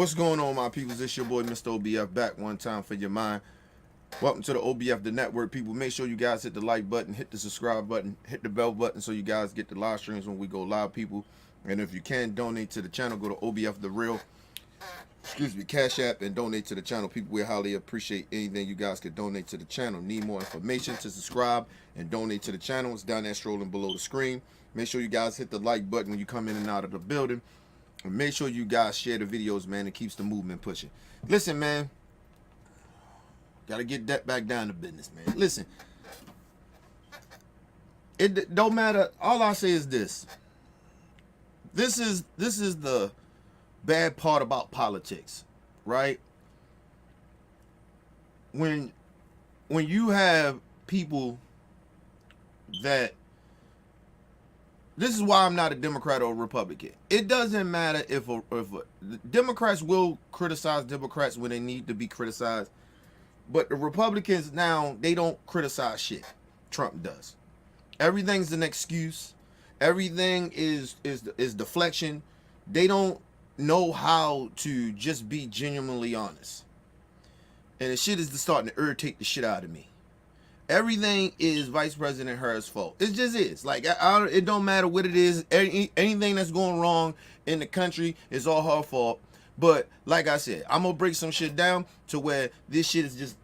What's going on, my peoples? It's your boy, Mr. OBF, back one time for your mind. Welcome to the OBF, the network, people. Make sure you guys hit the like button, hit the subscribe button, hit the bell button so you guys get the live streams when we go live, people. And if you can donate to the channel, go to OBF The Real, Cash App, and donate to the channel. People, we highly appreciate anything you guys could donate to the channel. Need more information to subscribe and donate to the channel. It's down there scrolling below the screen. Make sure you guys hit the like button when you come in and out of the building. And make sure you guys share the videos, man. It keeps the movement pushing. Listen, man. Gotta get that back down to business, man. Listen. It don't matter. All I say is this. This is the bad part about politics, right? When you have people that, this is why I'm not a Democrat or a Republican. It doesn't matter if Democrats will criticize Democrats when they need to be criticized, but the Republicans now, they don't criticize shit. Trump does. Everything's an excuse. Everything is deflection. They don't know how to just be genuinely honest. And the shit is starting to irritate the shit out of me. Everything is Vice President Harris' fault. It just is. Like, it don't matter what it is. Anything that's going wrong in the country is all her fault. But like I said, I'm gonna break some shit down to where this shit is just,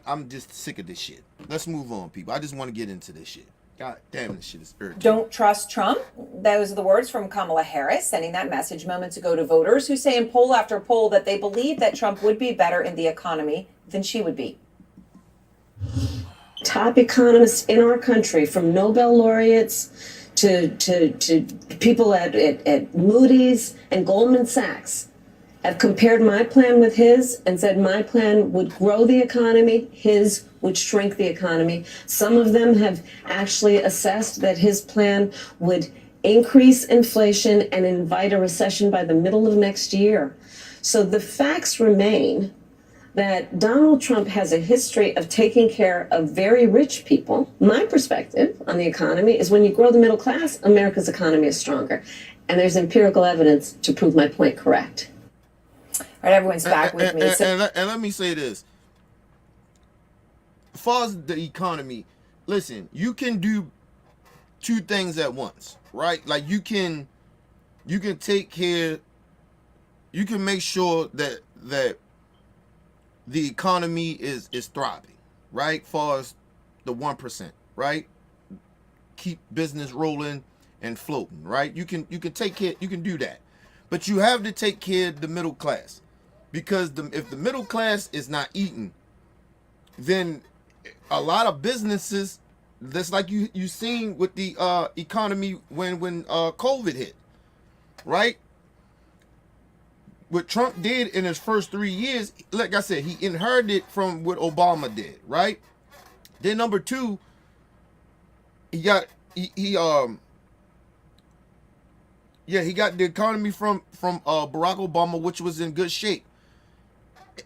I'm just sick of this shit. Let's move on, people. I just want to get into this shit. God damn, this shit is irritating. Don't trust Trump. Those are the words from Kamala Harris, sending that message moments ago to voters who say in poll after poll that they believe that Trump would be better in the economy than she would be. Top economists in our country, from Nobel laureates to people at Moody's and Goldman Sachs, have compared my plan with his and said my plan would grow the economy, his would shrink the economy. Some of them have actually assessed that his plan would increase inflation and invite a recession by the middle of next year. So the facts remain that Donald Trump has a history of taking care of very rich people. My perspective on the economy is when you grow the middle class, America's economy is stronger. And there's empirical evidence to prove my point correct. All right, everyone's back with me. And let me say this. As far as the economy, listen, you can do two things at once, right? Like you can take care, you can make sure that the economy is thriving, right? Far as the 1%, right? Keep business rolling and floating, right? You can take care, you can do that. But you have to take care of the middle class. Because if the middle class is not eating, then a lot of businesses, that's like you seen with the economy when COVID hit, right? What Trump did in his first 3 years, like I said, he inherited from what Obama did, right? Then number two, he got the economy from Barack Obama, which was in good shape.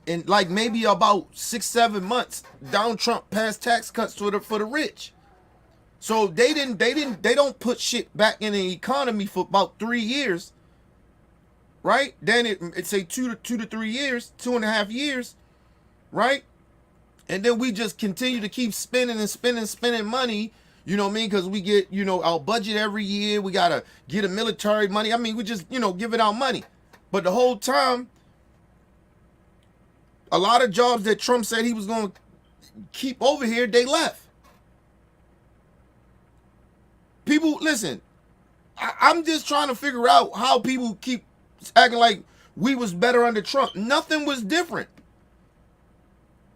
And like maybe about 6-7 months down, Trump passed tax cuts for the rich. So they don't put shit back in the economy for about 3 years. Right? Then it's say 2 to 3 years, 2.5 years, right? And then we just continue to keep spending and spending money, you know what I mean? Because we get, our budget every year. We got to get a military money. I mean, we just, give it out money. But the whole time, a lot of jobs that Trump said he was going to keep over here, they left. People, listen, I'm just trying to figure out how people keep acting like we was better under Trump. Nothing was different.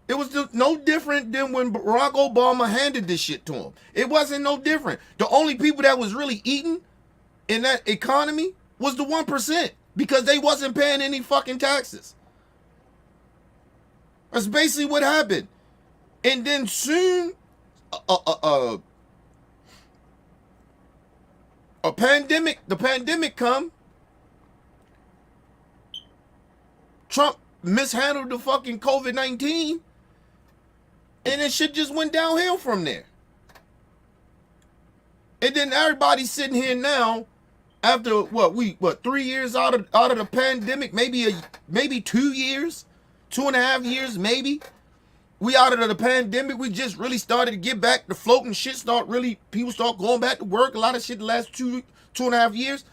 It was no different than when Barack Obama handed this shit to him. It wasn't no different. The only people that was really eating in that economy was the 1% because they wasn't paying any fucking taxes. That's basically what happened. And then soon, the pandemic come. Trump mishandled the fucking COVID-19, and it shit just went downhill from there. And then everybody's sitting here now After what 3 years out of the pandemic, maybe 2 years, 2.5 years, maybe. We out of the pandemic, we just really started to get back to floating shit. People start going back to work. A lot of shit the last 2.5 years.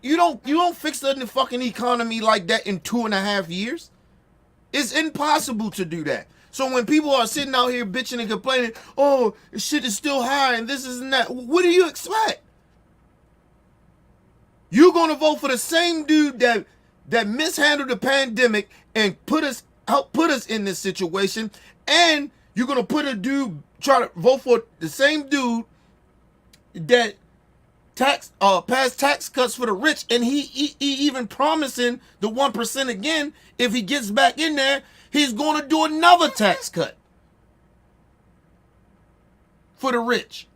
You don't fix the fucking economy like that in 2.5 years. It's impossible to do that. So when people are sitting out here bitching and complaining, oh, shit is still high and this and that, what do you expect? You're gonna vote for the same dude that mishandled the pandemic and helped put us in this situation, and you're gonna try to vote for the same dude that passed tax cuts for the rich, and he even promising the 1% again. If he gets back in there, he's gonna do another tax cut for the rich.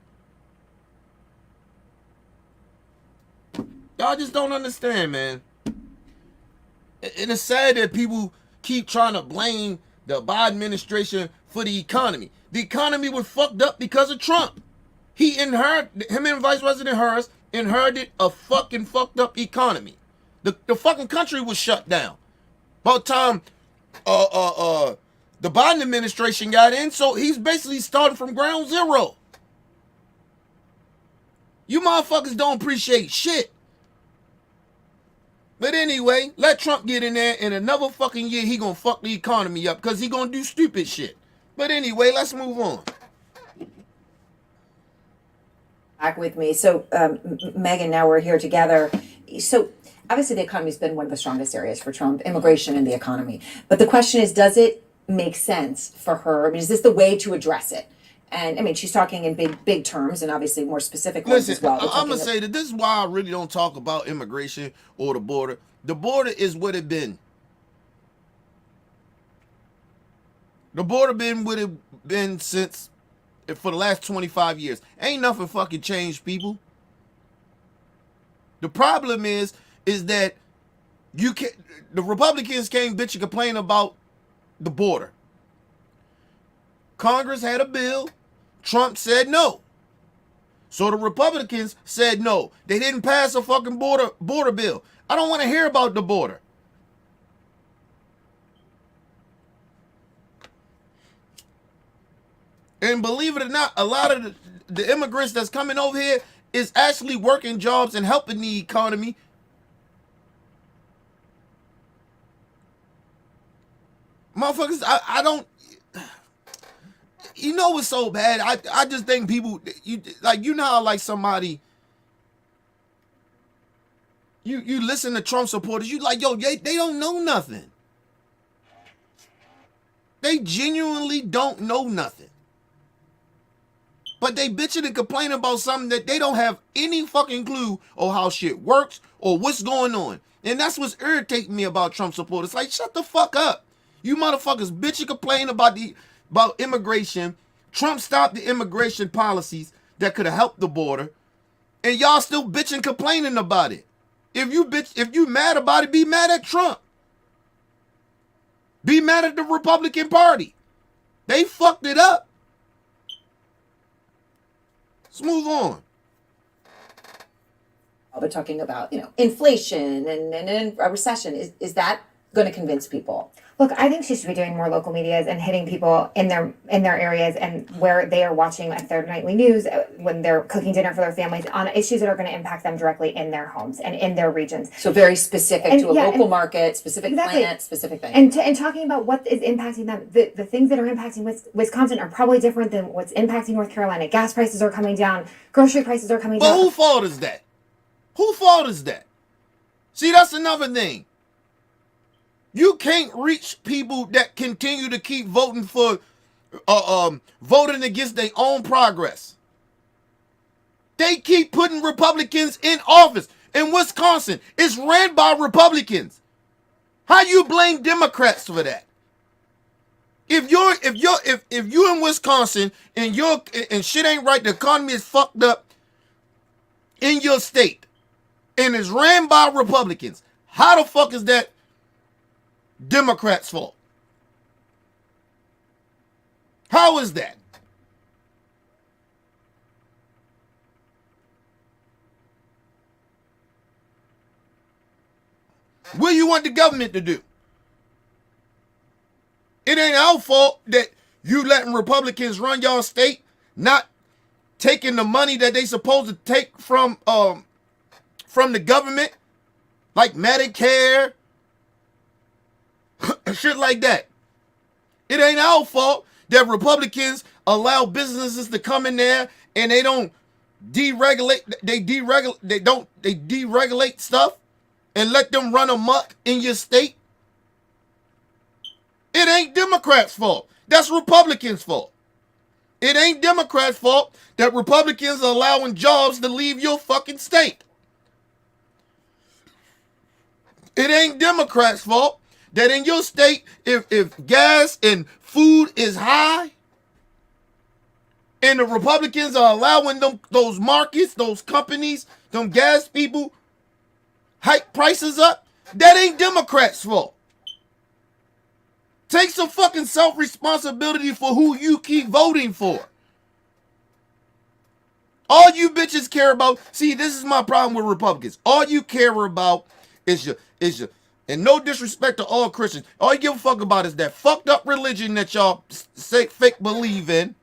Y'all just don't understand, man. And it's sad that people keep trying to blame the Biden administration for the economy. The economy was fucked up because of Trump. Him and Vice President Harris inherited a fucking fucked up economy. The fucking country was shut down. By the time the Biden administration got in, so he's basically starting from ground zero. You motherfuckers don't appreciate shit. But anyway, let Trump get in there, in another fucking year he gonna fuck the economy up because he gonna do stupid shit. But anyway, let's move on. Back with me. So, Megan, now we're here together. So, obviously, the economy's been one of the strongest areas for Trump, immigration and the economy. But the question is, does it make sense for her? I mean, is this the way to address it? And I mean, she's talking in big terms and obviously more specific ones as well. I'm gonna say that this is why I really don't talk about immigration or the border. The border is what it been. The border been what it been since for the last 25 years. Ain't nothing fucking changed, people. The problem is that the Republicans can't bitch and complain about the border. Congress had a bill. Trump said no. So the Republicans said no. They didn't pass a fucking border bill. I don't want to hear about the border. And believe it or not, a lot of the immigrants that's coming over here is actually working jobs and helping the economy. Motherfuckers, I don't... You know what's so bad? I just think people, you know how like somebody, you listen to Trump supporters, you like, yo, they don't know nothing. They genuinely don't know nothing. But they bitching and complaining about something that they don't have any fucking clue or how shit works or what's going on. And that's what's irritating me about Trump supporters. Like, shut the fuck up. You motherfuckers bitch and complain about immigration. Trump stopped the immigration policies that could have helped the border, and y'all still bitching complaining about it. If you mad about it, be mad at Trump. Be mad at the Republican Party. They fucked it up. Let's move on. But talking about, inflation and a recession, is that going to convince people? Look, I think she should be doing more local medias and hitting people in their areas and where they are watching at their nightly news when they're cooking dinner for their families on issues that are going to impact them directly in their homes and in their regions. So very specific to a local market, specific plant, specific thing. And talking about what is impacting them, the things that are impacting Wisconsin are probably different than what's impacting North Carolina. Gas prices are coming down. Grocery prices are coming down. But whose fault is that? Whose fault is that? See, that's another thing. You can't reach people that continue to keep voting for, voting against their own progress. They keep putting Republicans in office. In Wisconsin, it's ran by Republicans. How you blame Democrats for that? If you're in Wisconsin and shit ain't right, the economy is fucked up in your state, and it's ran by Republicans, how the fuck is that Democrats' fault? How is that? What do you want the government to do? It ain't our fault that you letting Republicans run y'all state, not taking the money that they supposed to take from the government, like Medicare, shit like that. It ain't our fault that Republicans allow businesses to come in there and they don't deregulate. They deregulate stuff and let them run amok in your state. It ain't Democrats' fault. That's Republicans' fault. It ain't Democrats' fault that Republicans are allowing jobs to leave your fucking state. It ain't Democrats' fault that in your state, if gas and food is high, and the Republicans are allowing those markets, those companies, them gas people, hike prices up, that ain't Democrats' fault. Take some fucking self-responsibility for who you keep voting for. All you bitches care about, see, this is my problem with Republicans. All you care about is your, and no disrespect to all Christians, all you give a fuck about is that fucked up religion that y'all say fake believe in.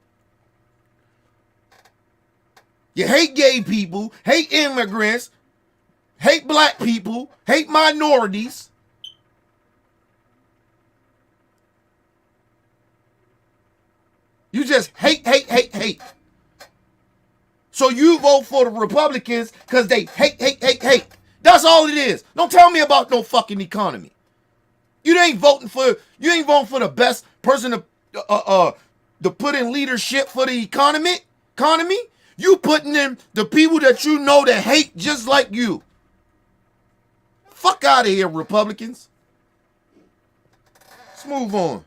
You hate gay people, hate immigrants, hate black people, hate minorities. You just hate. So you vote for the Republicans because they hate. That's all it is. Don't tell me about no fucking economy. You ain't voting for the best person to put in leadership for the economy. You putting in the people that you know that hate just like you. Fuck out of here, Republicans. Let's move on.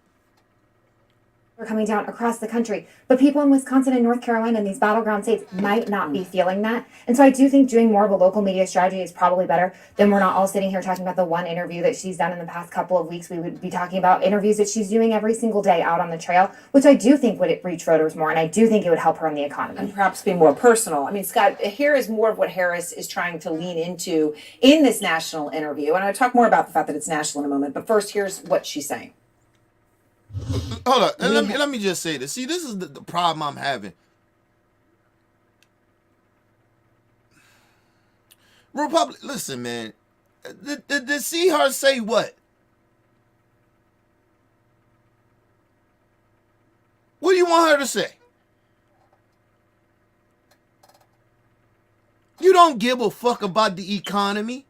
Are coming down across the country. But people in Wisconsin and North Carolina and these battleground states might not be feeling that. And so I do think doing more of a local media strategy is probably better than we're not all sitting here talking about the one interview that she's done in the past couple of weeks. We would be talking about interviews that she's doing every single day out on the trail, which I do think would reach voters more. And I do think it would help her in the economy. And perhaps be more personal. I mean, Scott, here is more of what Harris is trying to lean into in this national interview. And I'll talk more about the fact that it's national in a moment. But first, here's what she's saying. Hold on, and let me just say this. See, this is the problem I'm having. Listen, man. To see her say what? What do you want her to say? You don't give a fuck about the economy.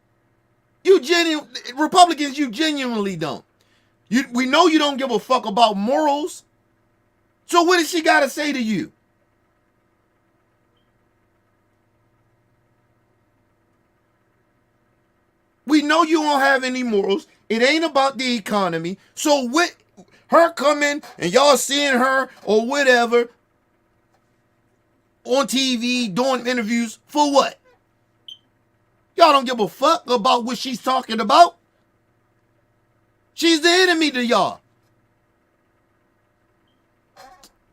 Republicans, you genuinely don't. We know you don't give a fuck about morals. So what does she got to say to you? We know you don't have any morals. It ain't about the economy. So with her coming and y'all seeing her or whatever on TV doing interviews, for what? Y'all don't give a fuck about what she's talking about. She's the enemy to y'all.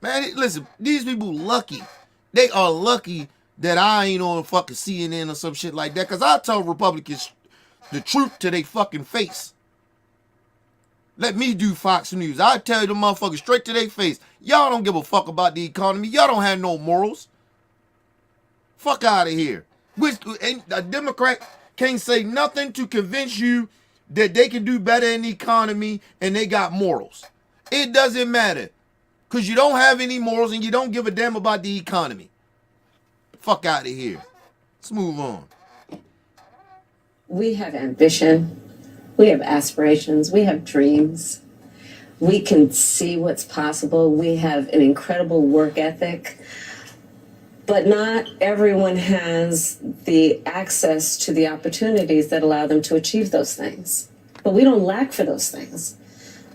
Man, listen, these people lucky. They are lucky that I ain't on fucking CNN or some shit like that. Because I tell Republicans the truth to their fucking face. Let me do Fox News. I tell them motherfuckers straight to their face. Y'all don't give a fuck about the economy. Y'all don't have no morals. Fuck out of here. A Democrat can't say nothing to convince you that they can do better in the economy and they got morals. It doesn't matter. Because you don't have any morals and you don't give a damn about the economy. Fuck out of here. Let's move on. We have ambition. We have aspirations. We have dreams. We can see what's possible. We have an incredible work ethic. But not everyone has the access to the opportunities that allow them to achieve those things. But we don't lack for those things.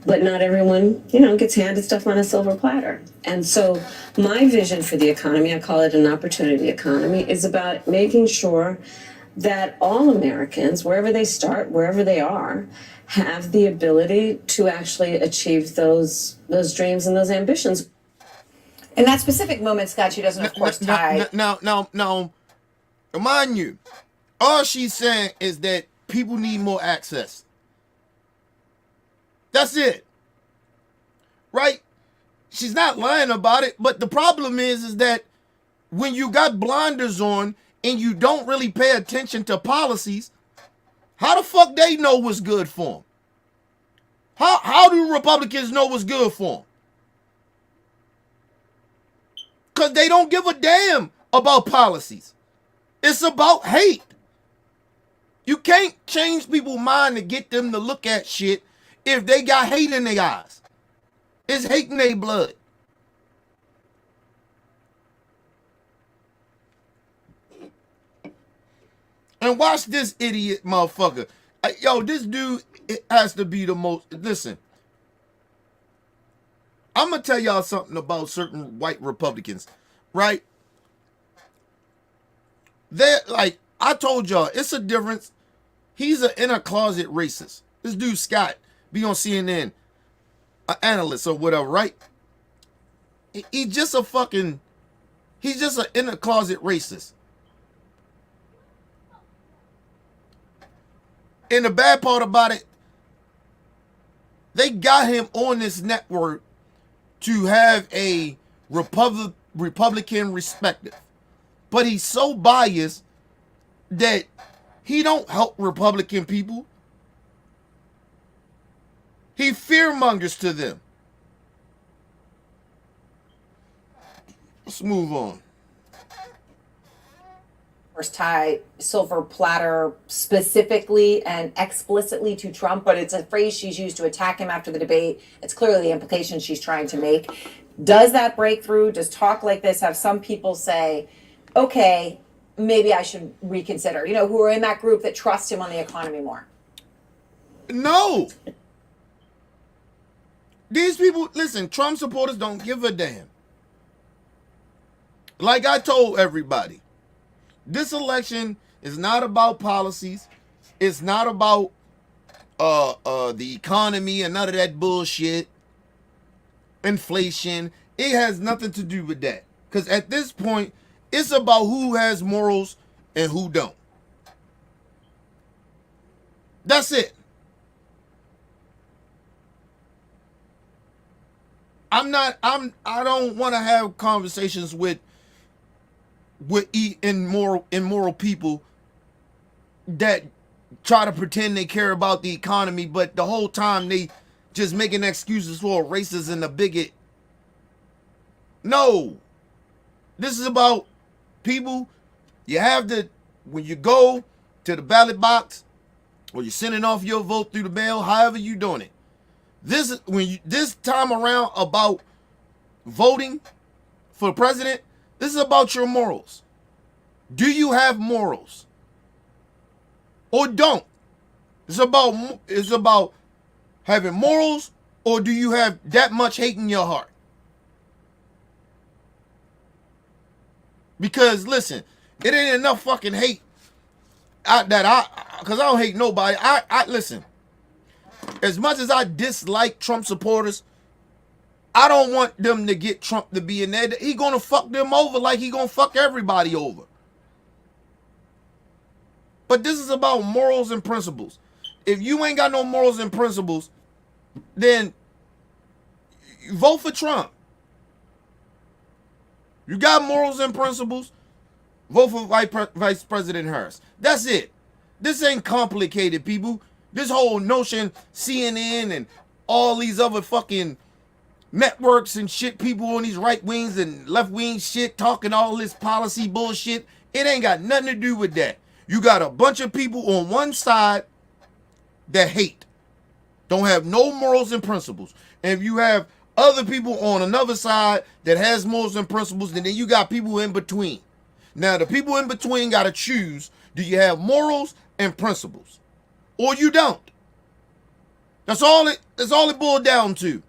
But not everyone, gets handed stuff on a silver platter. And so my vision for the economy, I call it an opportunity economy, is about making sure that all Americans, wherever they start, wherever they are, have the ability to actually achieve those dreams and those ambitions. In that specific moment, Scott, she doesn't, of course, tie. Now, mind you, all she's saying is that people need more access. That's it. Right? She's not lying about it, but the problem is that when you got blinders on and you don't really pay attention to policies, how the fuck they know what's good for them? How do Republicans know what's good for them? Because they don't give a damn about policies. It's about hate. You can't change people's mind to get them to look at shit if they got hate in their eyes. It's hate in their blood. And watch this idiot motherfucker. Yo, this dude has to be the most. Listen, I'm going to tell y'all something about certain white Republicans, right? They're like, I told y'all, it's a difference. He's an inner closet racist. This dude, Scott, be on CNN, an analyst or whatever, right? He's just an inner closet racist. And the bad part about it, they got him on this network to have a Republican perspective. But he's so biased that he don't help Republican people. He fearmongers to them. Let's move on. Tie silver platter specifically and explicitly to Trump, but it's a phrase she's used to attack him after the debate. It's clearly the implication she's trying to make. Does that breakthrough, does talk like this have some people say, okay, maybe I should reconsider, who are in that group that trust him on the economy more? No. These people, listen, Trump supporters don't give a damn. Like I told everybody, this election is not about policies. It's not about the economy and none of that bullshit. Inflation. It has nothing to do with that. Because at this point, it's about who has morals and who don't. That's it. I don't want to have conversations with immoral people that try to pretend they care about the economy, but the whole time they just making excuses for a racist and a bigot. No. This is about people. You have to, when you go to the ballot box or you're sending off your vote through the mail, however you doing it. This time around about voting for president, this is about your morals. Do you have morals? Or don't? It's about having morals, or do you have that much hate in your heart? Because listen, it ain't enough fucking hate because I don't hate nobody. I listen. As much as I dislike Trump supporters, I don't want them to get Trump to be in there. He gonna fuck them over like he gonna fuck everybody over. But this is about morals and principles. If you ain't got no morals and principles, then vote for Trump. You got morals and principles, vote for Vice President Harris. That's it. This ain't complicated, people. This whole notion, CNN and all these other fucking networks and shit, people on these right wings and left wing shit talking all this policy bullshit, it ain't got nothing to do with that. You got a bunch of people on one side that hate, don't have no morals and principles. And if you have other people on another side that has morals and principles, and then you got people in between. Now the people in between got to choose, do you have morals and principles? Or you don't. That's all it boiled down to.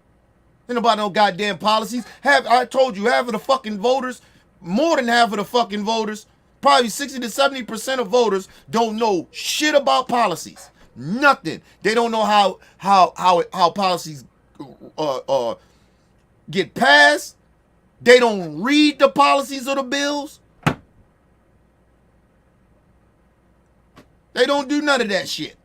Ain't about no goddamn policies. I told you, half of the fucking voters, more than half of the fucking voters, probably 60 to 70% of voters don't know shit about policies. Nothing. They don't know how policies get passed. They don't read the policies of the bills. They don't do none of that shit.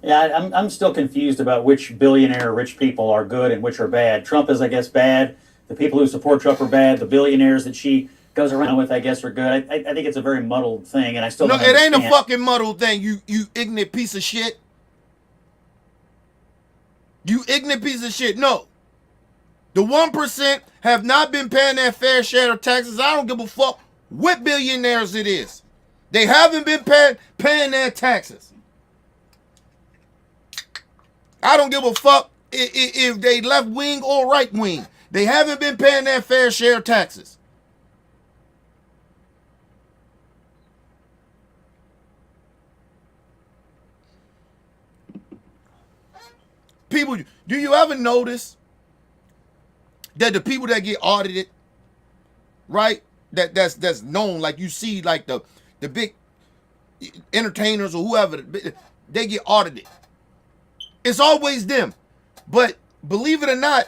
Yeah, I'm still confused about which billionaire rich people are good and which are bad. Trump is, I guess, bad. The people who support Trump are bad. The billionaires that she goes around with, I guess, are good. I think it's a very muddled thing, and I still No, don't it ain't a understand. fucking muddled thing. You ignorant piece of shit. You ignorant piece of shit. No. The 1% have not been paying their fair share of taxes. I don't give a fuck what billionaires it is. They haven't been paying their taxes. I don't give a fuck if they left wing or right wing. They haven't been paying their fair share of taxes. People, do you ever notice that the people that get audited, right? That's known, like you see, like the big entertainers or whoever, they get audited. It's always them. But believe it or not,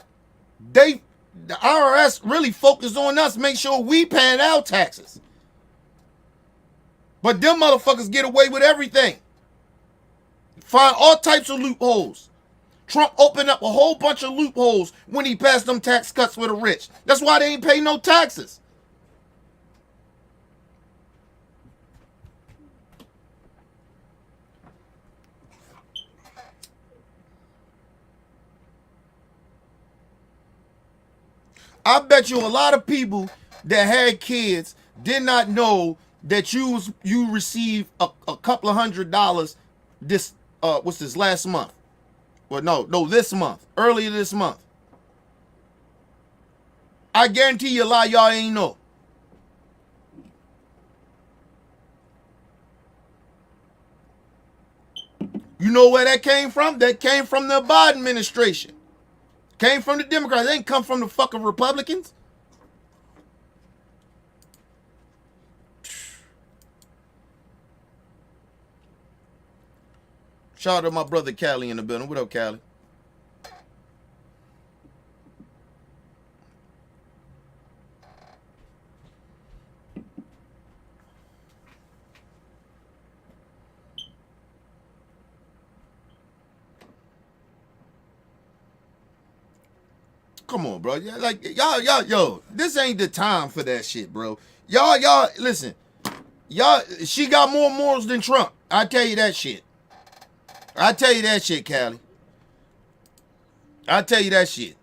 the IRS really focus on us, make sure we paying our taxes. But them motherfuckers get away with everything. Find all types of loopholes. Trump opened up a whole bunch of loopholes when he passed them tax cuts for the rich. That's why they ain't pay no taxes. I bet you a lot of people that had kids did not know that you received a couple of $100 this what's this last month? Well, no, this month, earlier this month. I guarantee you a lot of y'all ain't know. You know where that came from? That came from the Biden administration. Came from the Democrats. They ain't come from the fucking Republicans. Shout out to my brother Callie in the building. What up, Callie? Come on, bro. Yeah, like y'all, yo, this ain't the time for that shit, bro. Y'all, listen. Y'all, she got more morals than Trump. I tell you that shit. I tell you that shit, Callie. I tell you that shit.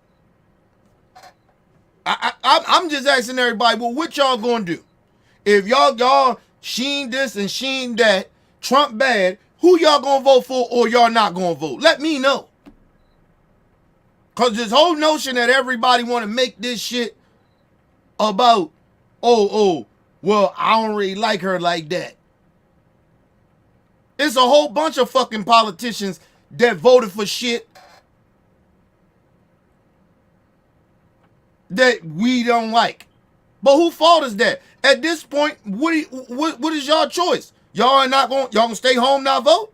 I'm just asking everybody, well, what y'all gonna do? If y'all sheen this and sheen that, Trump bad, who y'all gonna vote for or y'all not gonna vote? Let me know. Cause this whole notion that everybody wanna make this shit about, well, I don't really like her like that. It's a whole bunch of fucking politicians that voted for shit that we don't like. But who fault is that? At this point, what is y'all choice? Y'all gonna stay home, not vote?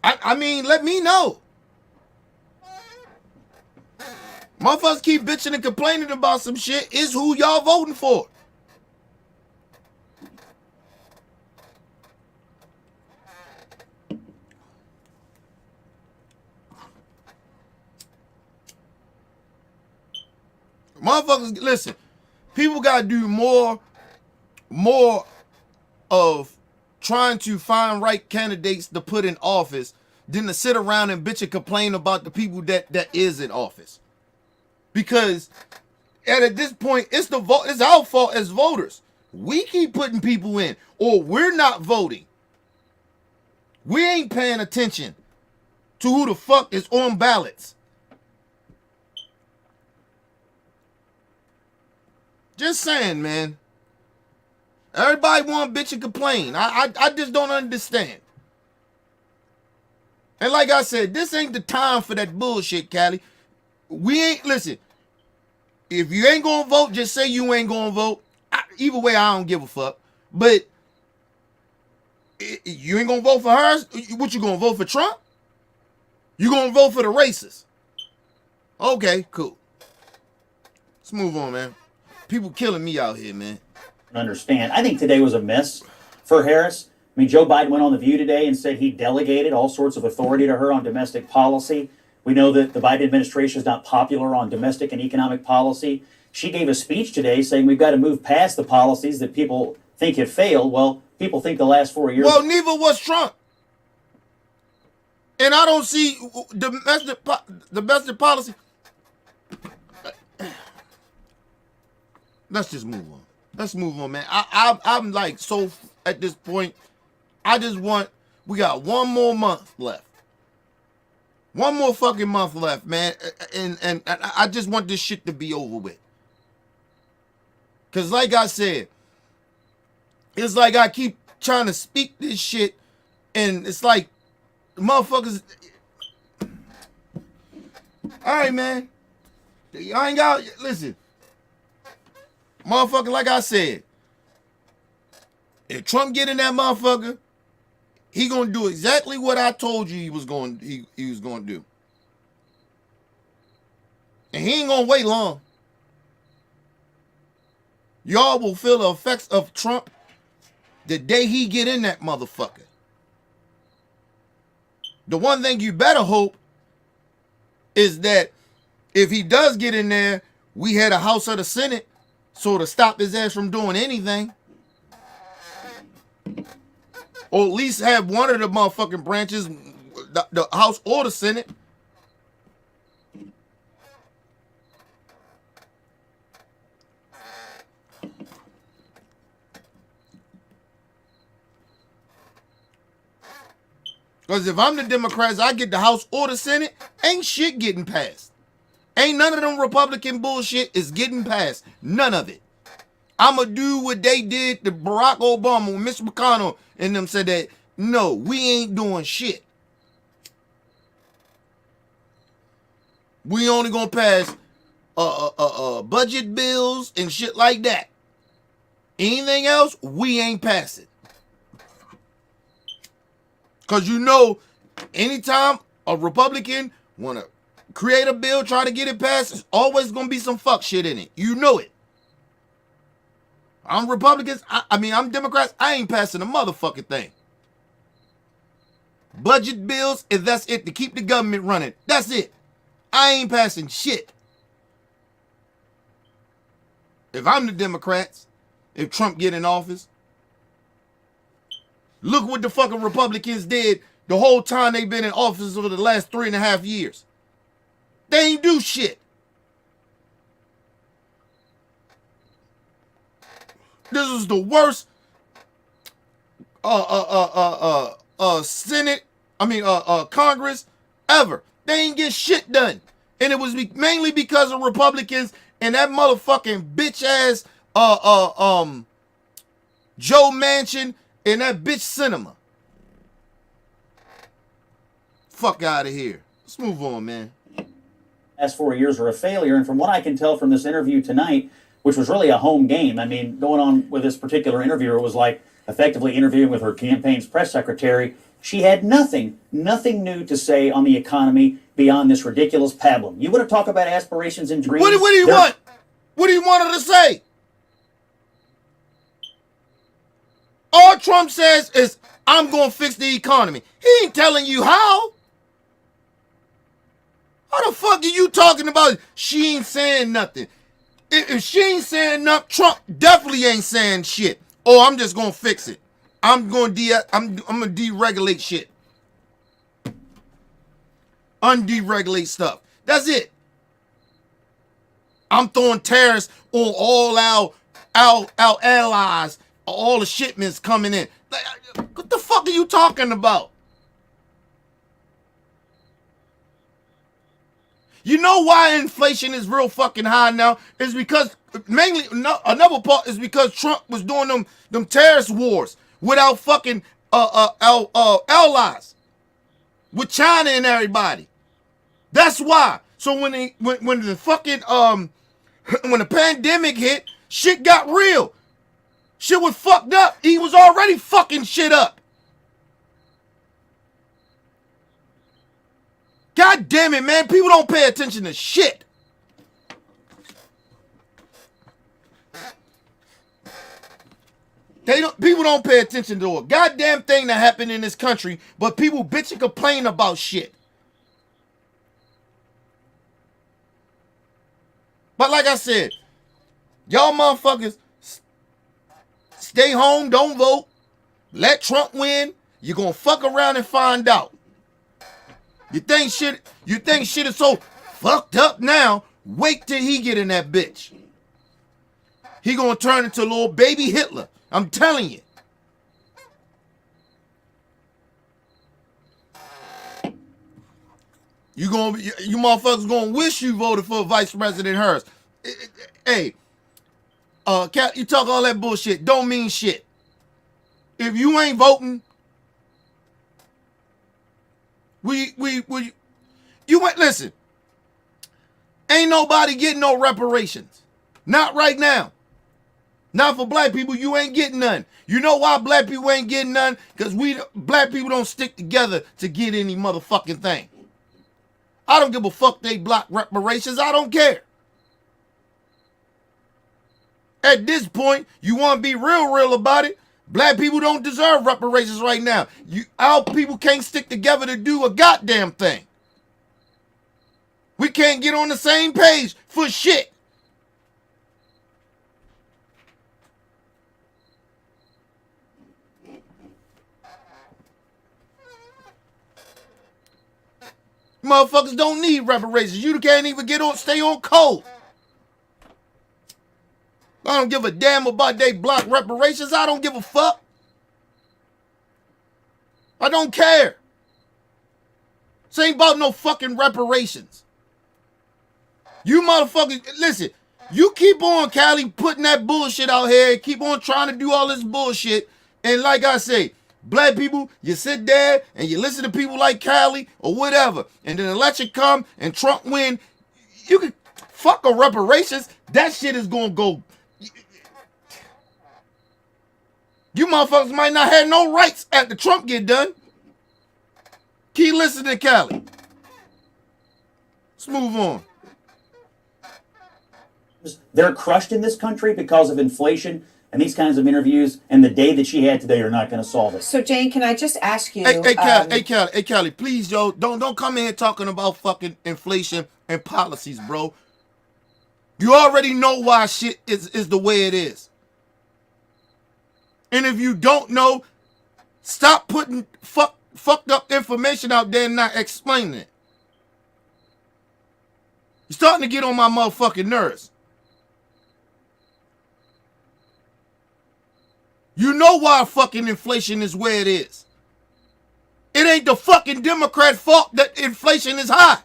I mean, let me know. Motherfuckers keep bitching and complaining about some shit. Is who y'all voting for? Motherfuckers, listen. People gotta do more of trying to find right candidates to put in office than to sit around and bitch and complain about the people that is in office. Because at this point, it's our fault as voters. We keep putting people in, or we're not voting. We ain't paying attention to who the fuck is on ballots. Just saying, man. Everybody want to bitch and complain. I just don't understand. And like I said, this ain't the time for that bullshit, Callie. We ain't, listen, if you ain't gonna vote, just say you ain't gonna vote. Either way, I don't give a fuck. But you ain't gonna vote for her? What, you gonna vote for Trump? You gonna vote for the racists? Okay, cool. Let's move on, man. People killing me out here, man. understand. I think today was a miss for Harris. I mean, Joe Biden went on The View today and said he delegated all sorts of authority to her on domestic policy. We know that the Biden administration is not popular on domestic and economic policy. She gave a speech today saying we've got to move past the policies that people think have failed. Well, people think the last 4 years. Well, neither was Trump. And I don't see domestic policy. Let's just move on. Let's move on, man. I'm like so at this point. I just want. We got one more month left. One more fucking month left, man. And I just want this shit to be over with. Cause like I said, it's like I keep trying to speak this shit, and it's like motherfuckers. All right, man. I ain't got. Listen, motherfucker. Like I said, if Trump get in that motherfucker, he gonna do exactly what I told you he was going. He was gonna do, and he ain't gonna wait long. Y'all will feel the effects of Trump the day he get in that motherfucker. The one thing you better hope is that if he does get in there, we had a House of the Senate so to stop his ass from doing anything. Or at least have one of the motherfucking branches, the House or the Senate. Because if I'm the Democrats, I get the House or the Senate, ain't shit getting passed. Ain't none of them Republican bullshit is getting passed. None of it. I'ma do what they did to Barack Obama when Mitch McConnell and them said that, no, we ain't doing shit. We only gonna pass budget bills and shit like that. Anything else, we ain't passing. Because you know, anytime a Republican want to create a bill, try to get it passed, there's always going to be some fuck shit in it. You know it. I'm Republicans. I'm Democrats. I ain't passing a motherfucking thing. Budget bills, if that's it, to keep the government running. That's it. I ain't passing shit. If I'm the Democrats, if Trump get in office, look what the fucking Republicans did the whole time they've been in office over the last 3.5 years. They ain't do shit. This is the worst Senate, Congress ever. They ain't get shit done. And it was mainly because of Republicans and that motherfucking bitch ass Joe Manchin and that bitch Cinema. Fuck out of here. Let's move on, man. Last 4 years are a failure. And from what I can tell from this interview tonight, which was really a home game, I mean, going on with this particular interviewer was like effectively interviewing with her campaign's press secretary. She had nothing new to say on the economy beyond this ridiculous pablum. You want to talk about aspirations and dreams? What do you want? What do you want her to say? All Trump says is, I'm going to fix the economy. He ain't telling you how. How the fuck are you talking about? She ain't saying nothing. If she ain't saying nothing, Trump definitely ain't saying shit. Oh, I'm just going to fix it. I'm going to deregulate shit. Underegulate stuff. That's it. I'm throwing tariffs on all our allies, all the shipments coming in. What the fuck are you talking about? You know why inflation is real fucking high now? Is because mainly another part is because Trump was doing them terrorist wars without fucking allies with China and everybody. That's why. So when the fucking when the pandemic hit, shit got real. Shit was fucked up. He was already fucking shit up. God damn it, man. People don't pay attention to shit. People don't pay attention to a goddamn thing that happened in this country, but people bitch and complain about shit. But like I said, y'all motherfuckers stay home, don't vote, let Trump win. You're gonna fuck around and find out. You think shit is so fucked up now? Wait till he get in that bitch. He gonna turn into little baby Hitler. I'm telling you. You motherfuckers gonna wish you voted for Vice President Harris. Hey, you talk all that bullshit. Don't mean shit. If you ain't voting, listen. Ain't nobody getting no reparations. Not right now. Not for black people, you ain't getting none. You know why black people ain't getting none? Because black people don't stick together to get any motherfucking thing. I don't give a fuck they block reparations. I don't care. At this point, you want to be real about it? Black people don't deserve reparations right now. Our people can't stick together to do a goddamn thing. We can't get on the same page for shit. Motherfuckers don't need reparations. You can't even stay on code. I don't give a damn about they block reparations. I don't give a fuck. I don't care. This ain't about no fucking reparations. You motherfuckers, listen, you keep on, Cali, putting that bullshit out here, keep on trying to do all this bullshit, and like I say, black people, you sit there and you listen to people like Cali or whatever, and then the election come and Trump win, you can fuck a reparations, that shit is gonna go. You motherfuckers might not have no rights after Trump get done. Keep listening to Cali. Let's move on. They're crushed in this country because of inflation and these kinds of interviews, and the day that she had today are not going to solve it. So Jane, can I just ask you? Hey, Cali, please, yo, don't come in here talking about fucking inflation and policies, bro. You already know why shit is the way it is. And if you don't know, stop putting fucked up information out there and not explaining it. You're starting to get on my motherfucking nerves. You know why fucking inflation is where it is. It ain't the fucking Democrat fault that inflation is high.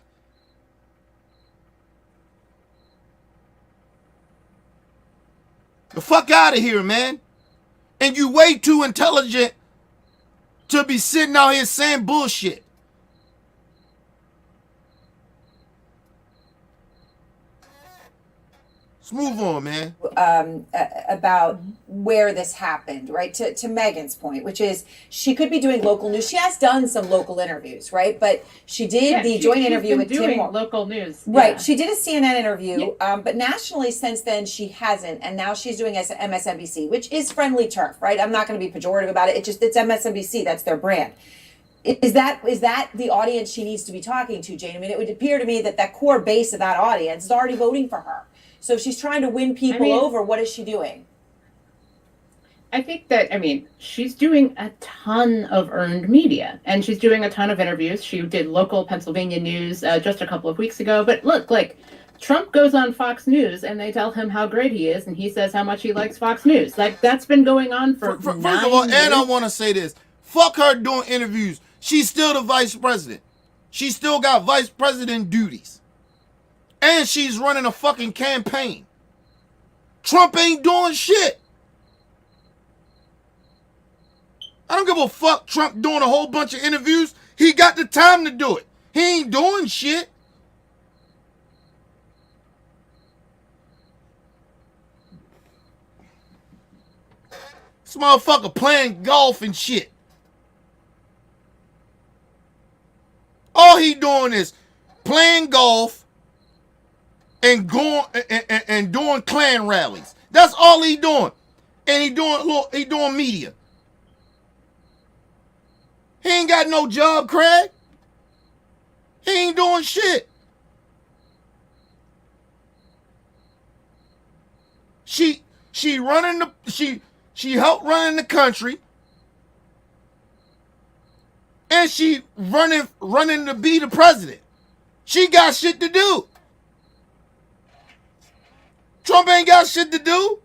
The fuck out of here, man. And you way too intelligent to be sitting out here saying bullshit. Let's move on, man. About where this happened, right? To Megan's point, which is she could be doing local news. She has done some local interviews, right? But she did the joint interview with Tim Moore. Local news, right? Yeah. She did a CNN interview, but nationally since then she hasn't, and now she's doing MSNBC, which is friendly turf, right? I'm not going to be pejorative about it. It's MSNBC. That's their brand. Is that the audience she needs to be talking to, Jane? I mean, it would appear to me that core base of that audience is already voting for her. So if she's trying to win people over, what is she doing? I think that, she's doing a ton of earned media, and she's doing a ton of interviews. She did local Pennsylvania news just a couple of weeks ago. But look, Trump goes on Fox News, and they tell him how great he is, and he says how much he likes Fox News. That's been going on for 9 First of all, years. and I want to say this. Fuck her doing interviews. She's still the vice president. She still got vice president duties. And she's running a fucking campaign. Trump ain't doing shit. I don't give a fuck Trump doing a whole bunch of interviews. He got the time to do it. He ain't doing shit. This motherfucker playing golf and shit. All he doing is playing golf and going and doing Klan rallies. That's all he doing. And he doing media. He ain't got no job, Craig. He ain't doing shit. She helped running the country. And she running to be the president. She got shit to do. Trump ain't got shit to do.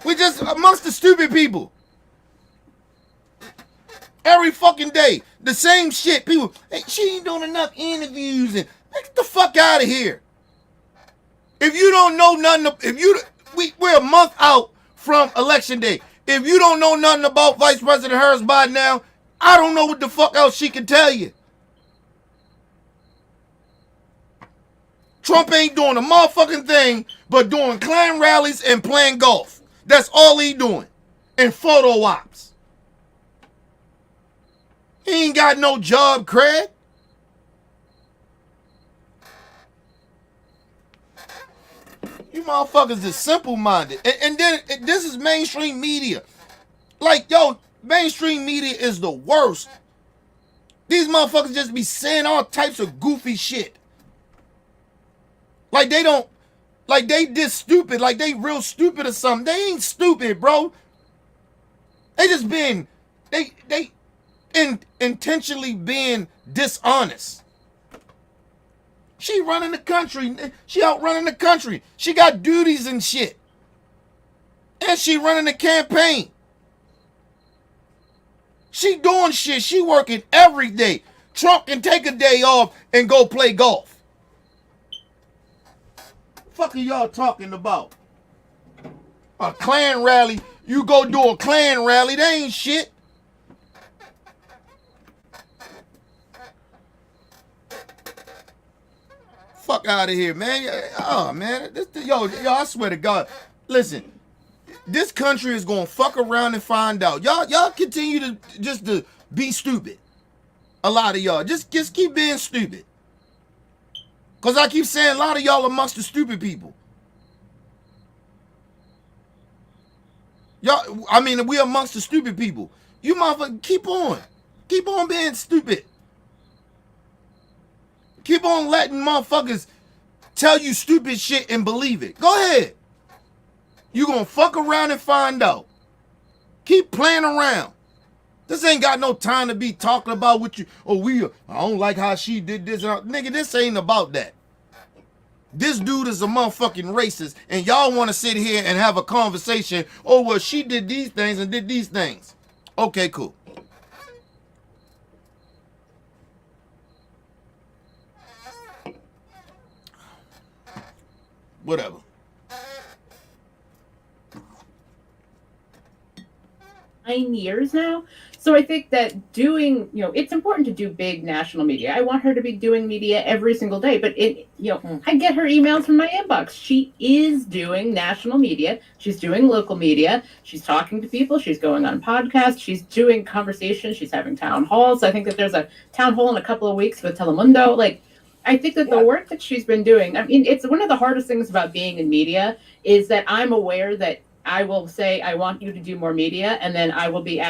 We just amongst the stupid people. Every fucking day. The same shit. People, hey, she ain't doing enough interviews and get the fuck out of here. If you don't know nothing, we're a month out from election day. If you don't know nothing about Vice President Harris by now, I don't know what the fuck else she can tell you. Trump ain't doing a motherfucking thing but doing Klan rallies and playing golf. That's all he doing. And photo ops. He ain't got no job, Craig. You motherfuckers is simple-minded. And then this is mainstream media. Like, yo, mainstream media is the worst. These motherfuckers just be saying all types of goofy shit. Like they don't, like they just stupid, like they real stupid or something. They ain't stupid, bro. They just being, they intentionally being dishonest. She running the country. She out running the country. She got duties and shit. And she running the campaign. She doing shit. She working every day. Trump can take a day off and go play golf. Fuck are y'all talking about? A Klan rally. You go do a Klan rally. That ain't shit. Fuck out of here, man. Oh, man. Yo, I swear to God. Listen, this country is going to fuck around and find out. Y'all continue to be stupid. A lot of y'all. Just keep being stupid. Because I keep saying a lot of y'all amongst the stupid people. Y'all, I mean, we amongst the stupid people. You motherfucker, keep on. Keep on being stupid. Keep on letting motherfuckers tell you stupid shit and believe it. Go ahead. You gonna fuck around and find out. Keep playing around. This ain't got no time to be talking about what you, I don't like how she did this. Nigga, this ain't about that. This dude is a motherfucking racist, and y'all want to sit here and have a conversation. Oh, well, she did these things and did these things. Okay, cool. Whatever. Years now. So I think that doing, it's important to do big national media. I want her to be doing media every single day, but I get her emails from my inbox. She is doing national media. She's doing local media. She's talking to people. She's going on podcasts. She's doing conversations. She's having town halls. I think that there's a town hall in a couple of weeks with Telemundo. Like, I think that the work that she's been doing, I mean, it's one of the hardest things about being in media is that I'm aware that I will say, I want you to do more media, and then I will be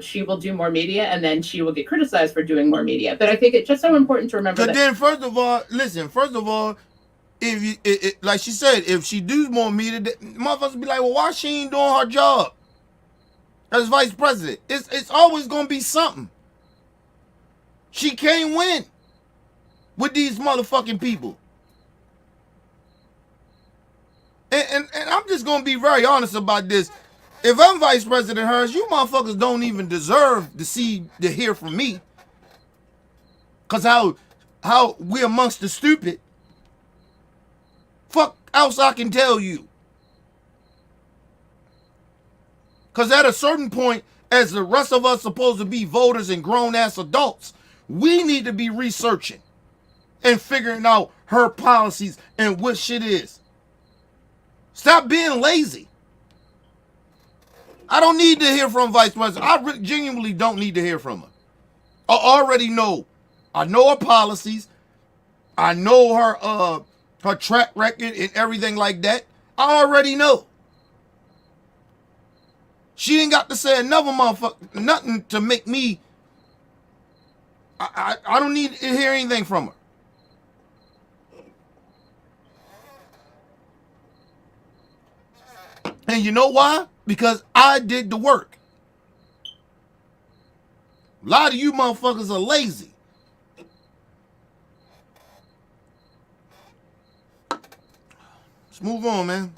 she will do more media, and then she will get criticized for doing more media. But I think it's just so important to remember that. Then, first of all, if you, like she said, if she does more media, motherfuckers be like, well, why she ain't doing her job as vice president? It's always going to be something. She can't win with these motherfucking people. And I'm just going to be very honest about this. If I'm Vice President Harris, you motherfuckers don't even deserve to hear from me. Because how we amongst the stupid. Fuck else I can tell you. Because at a certain point, as the rest of us supposed to be voters and grown-ass adults, we need to be researching and figuring out her policies and what shit is. Stop being lazy. I don't need to hear from Vice President. I genuinely don't need to hear from her. I already know. I know her policies. I know her track record and everything like that. I already know. She ain't got to say another motherfucker, nothing to make me. I don't need to hear anything from her. And you know why? Because I did the work. A lot of you motherfuckers are lazy. Let's move on, man.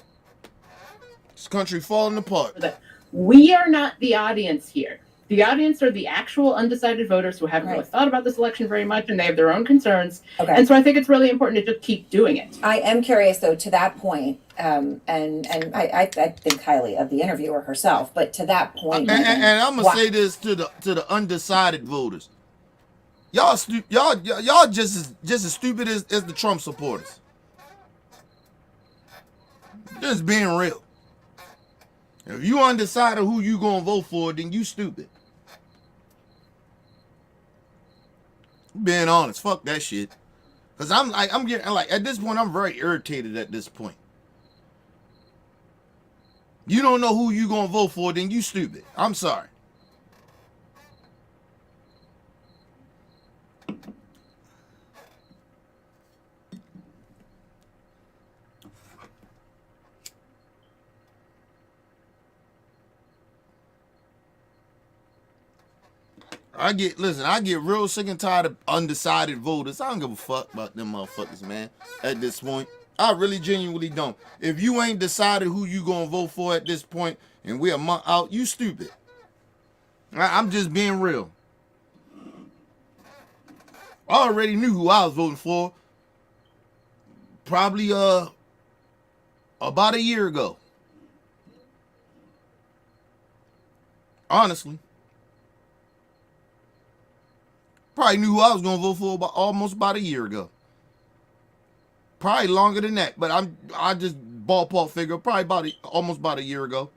This country falling apart. That we are not the audience here. The audience are the actual undecided voters who haven't really Right. thought about this election very much, and they have their own concerns. Okay. And so I think it's really important to just keep doing it. I am curious though to that point, and I think highly of the interviewer herself, but to that point, And I'm gonna why- say this to the undecided voters. Y'all just as stupid as the Trump supporters. Just being real. If you undecided who you gonna vote for, then you stupid. Being honest, fuck that shit. Cause I'm getting like at this point I'm very irritated at this point. You don't know who you gonna vote for, then you stupid. I'm sorry. I get real sick and tired of undecided voters. I don't give a fuck about them motherfuckers, man. At this point, I really genuinely don't. If you ain't decided who you gonna vote for at this point, and we're a month out, you stupid. I'm just being real. I already knew who I was voting for. Probably about a year ago. Honestly. Probably knew who I was gonna vote for almost about a year ago. Probably longer than that, but I just ballpark figure probably almost about a year ago.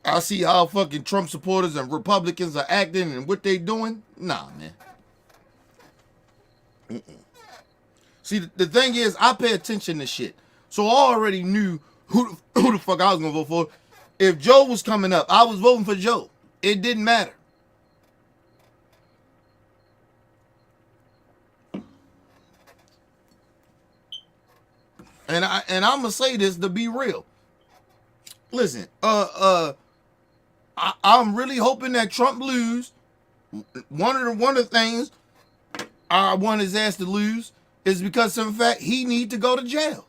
I see how fucking Trump supporters and Republicans are acting and what they doing. Nah, man. See, the thing is, I pay attention to shit, so I already knew who the fuck I was gonna vote for. If Joe was coming up, I was voting for Joe. It didn't matter. And I'm gonna say this to be real. Listen, I'm really hoping that Trump lose. One of the things I want his ass to lose is because of the fact he need to go to jail.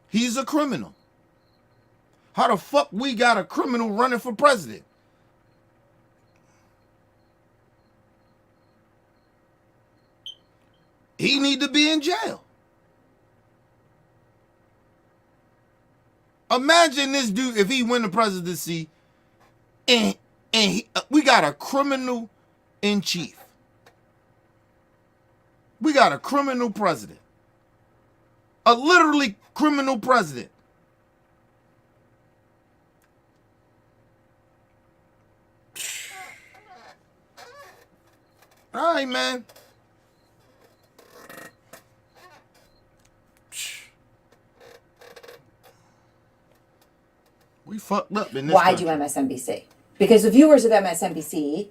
He's a criminal. How the fuck we got a criminal running for president? He need to be in jail. Imagine this dude if he win the presidency and we got a criminal in chief. We got a criminal president. A literally criminal president. All right, man. We fucked up in this why country. do MSNBC? Because the viewers of MSNBC,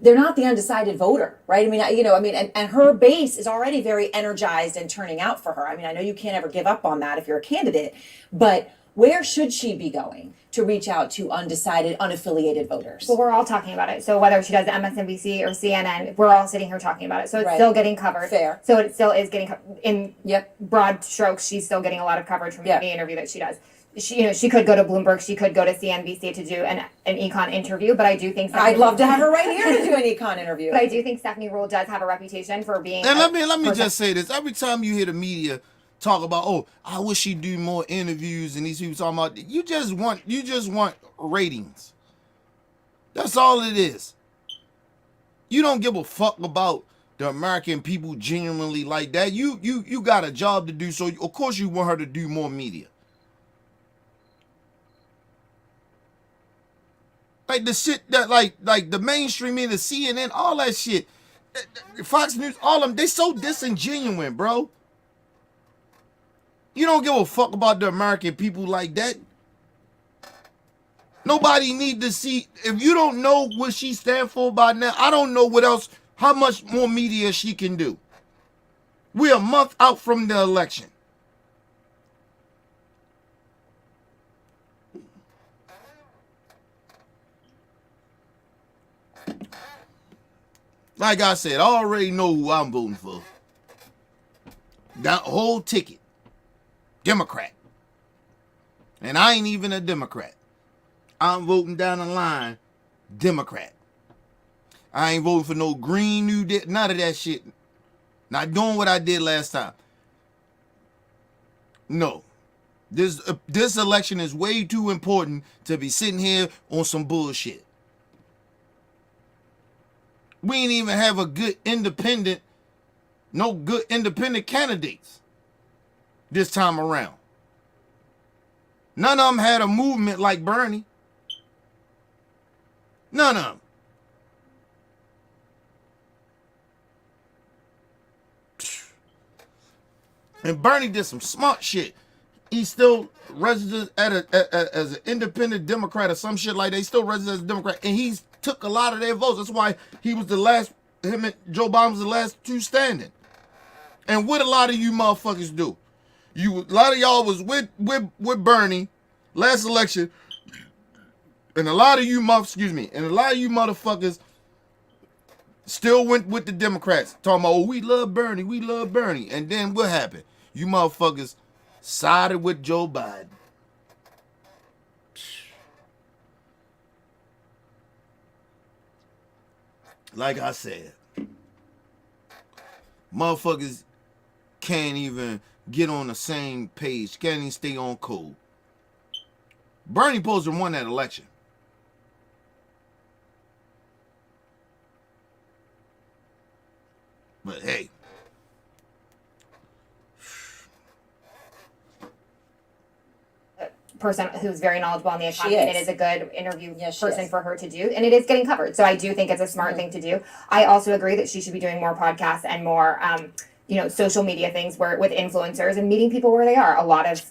they're not the undecided voter, right? I mean, and her base is already very energized and turning out for her. I mean, I know you can't ever give up on that if you're a candidate, but where should she be going to reach out to undecided, unaffiliated voters? Well, we're all talking about it. So whether she does MSNBC or CNN, we're all sitting here talking about it. So it's Right. still getting covered. Fair. So it still is getting in Yep. broad strokes. She's still getting a lot of coverage from Yeah. the interview that she does. She could go to Bloomberg. She could go to CNBC to do an econ interview. But I do think I'd love to have her right here to do an econ interview. But I do think Stephanie Rule does have a reputation for being. And let me just say this: every time you hear the media talk about, oh, I wish she'd do more interviews, and these people talking about, you just want ratings. That's all it is. You don't give a fuck about the American people genuinely like that. You got a job to do, so of course you want her to do more media. Like the shit that like the mainstream media, the CNN, all that shit. Fox News, all of them, they so disingenuous, bro. You don't give a fuck about the American people like that. Nobody need to see. If you don't know what she stand for by now, I don't know what else, how much more media she can do. We're a month out from the election. Like I said, I already know who I'm voting for. That whole ticket. Democrat. And I ain't even a Democrat. I'm voting down the line Democrat. I ain't voting for no green new none of that shit. Not doing what I did last time. No. This election is way too important to be sitting here on some bullshit. We ain't even have a good independent, no good independent candidates this time around. None of them had a movement like Bernie. None of them. And Bernie did some smart shit. He still registered as an independent Democrat or some shit like that. He still registered as a Democrat. And he took a lot of their votes. That's why he was the last, him and Joe Biden was the last two standing. And what a lot of you motherfuckers do. A lot of y'all was with Bernie last election. And a lot of you motherfuckers still went with the Democrats. Talking about, oh, we love Bernie. And then what happened? You motherfuckers sided with Joe Biden. Like I said, motherfuckers can't even get on the same page, can't even stay on code. Bernie supposed to won that election. But hey. Person who's very knowledgeable on the She economy, and is. it is a good interview Yes, she person is. for her to do, and it is getting covered. So I do think it's a smart thing to do. I also agree that she should be doing more podcasts and more, social media things with influencers and meeting people where they are. A lot of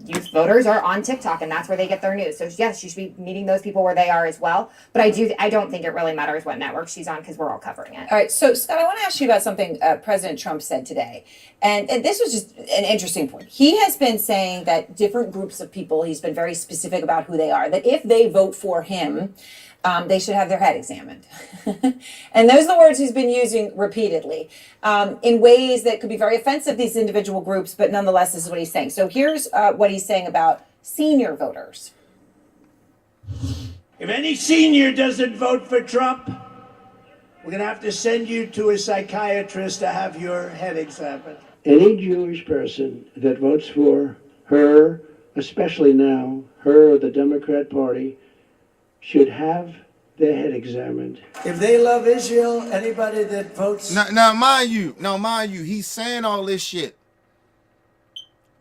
youth voters are on TikTok, and that's where they get their news. So yes, she should be meeting those people where they are as well. But I don't think it really matters what network she's on because we're all covering it. All right, so Scott, I want to ask you about something President Trump said today. And this was just an interesting point. He has been saying that different groups of people, he's been very specific about who they are, that if they vote for him, they should have their head examined. And those are the words he's been using repeatedly in ways that could be very offensive to these individual groups, but nonetheless, this is what he's saying. So here's what he's saying about senior voters. If any senior doesn't vote for Trump, we're going to have to send you to a psychiatrist to have your head examined. Any Jewish person that votes for her, especially now, her or the Democrat Party, should have their head examined. If they love Israel, anybody that votes... Now, mind you, he's saying all this shit.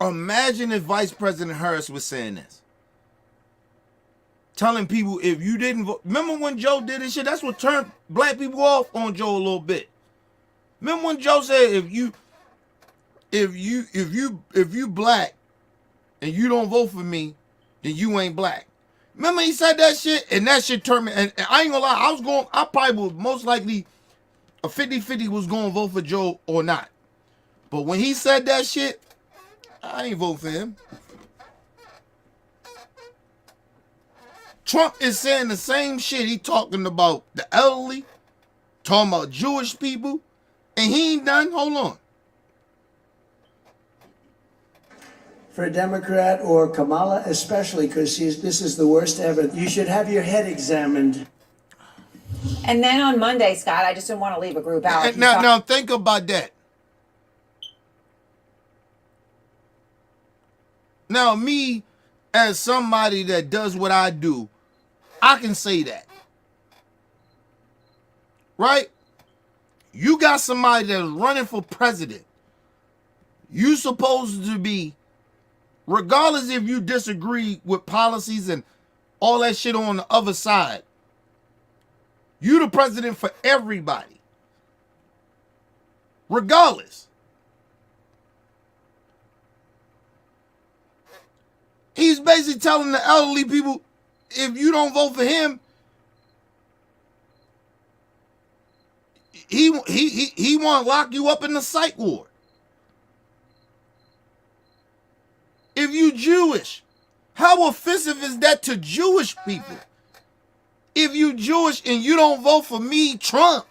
Imagine if Vice President Harris was saying this. Telling people if you didn't vote. Remember when Joe did this shit? That's what turned black people off on Joe a little bit. Remember when Joe said if you black and you don't vote for me, then you ain't black. Remember he said that shit, and that shit turned me. And I ain't gonna lie, I probably was most likely a 50-50 was gonna vote for Joe or not. But when he said that shit, I ain't vote for him. Trump is saying the same shit. He talking about the elderly, talking about Jewish people, and he ain't done. Hold on. For a Democrat or Kamala especially, because this is the worst ever, you should have your head examined. And then on Monday, Scott, I just didn't want to leave a group out. He talked- Now think about that. Now me, as somebody that does what I do, I can say that. Right? You got somebody that's running for president. You supposed to be, regardless if you disagree with policies and all that shit on the other side, you the president for everybody. regardless. He's basically telling the elderly people, if you don't vote for him, he want to lock you up in the psych ward. If you Jewish, how offensive is that to Jewish people? If you Jewish and you don't vote for me, Trump,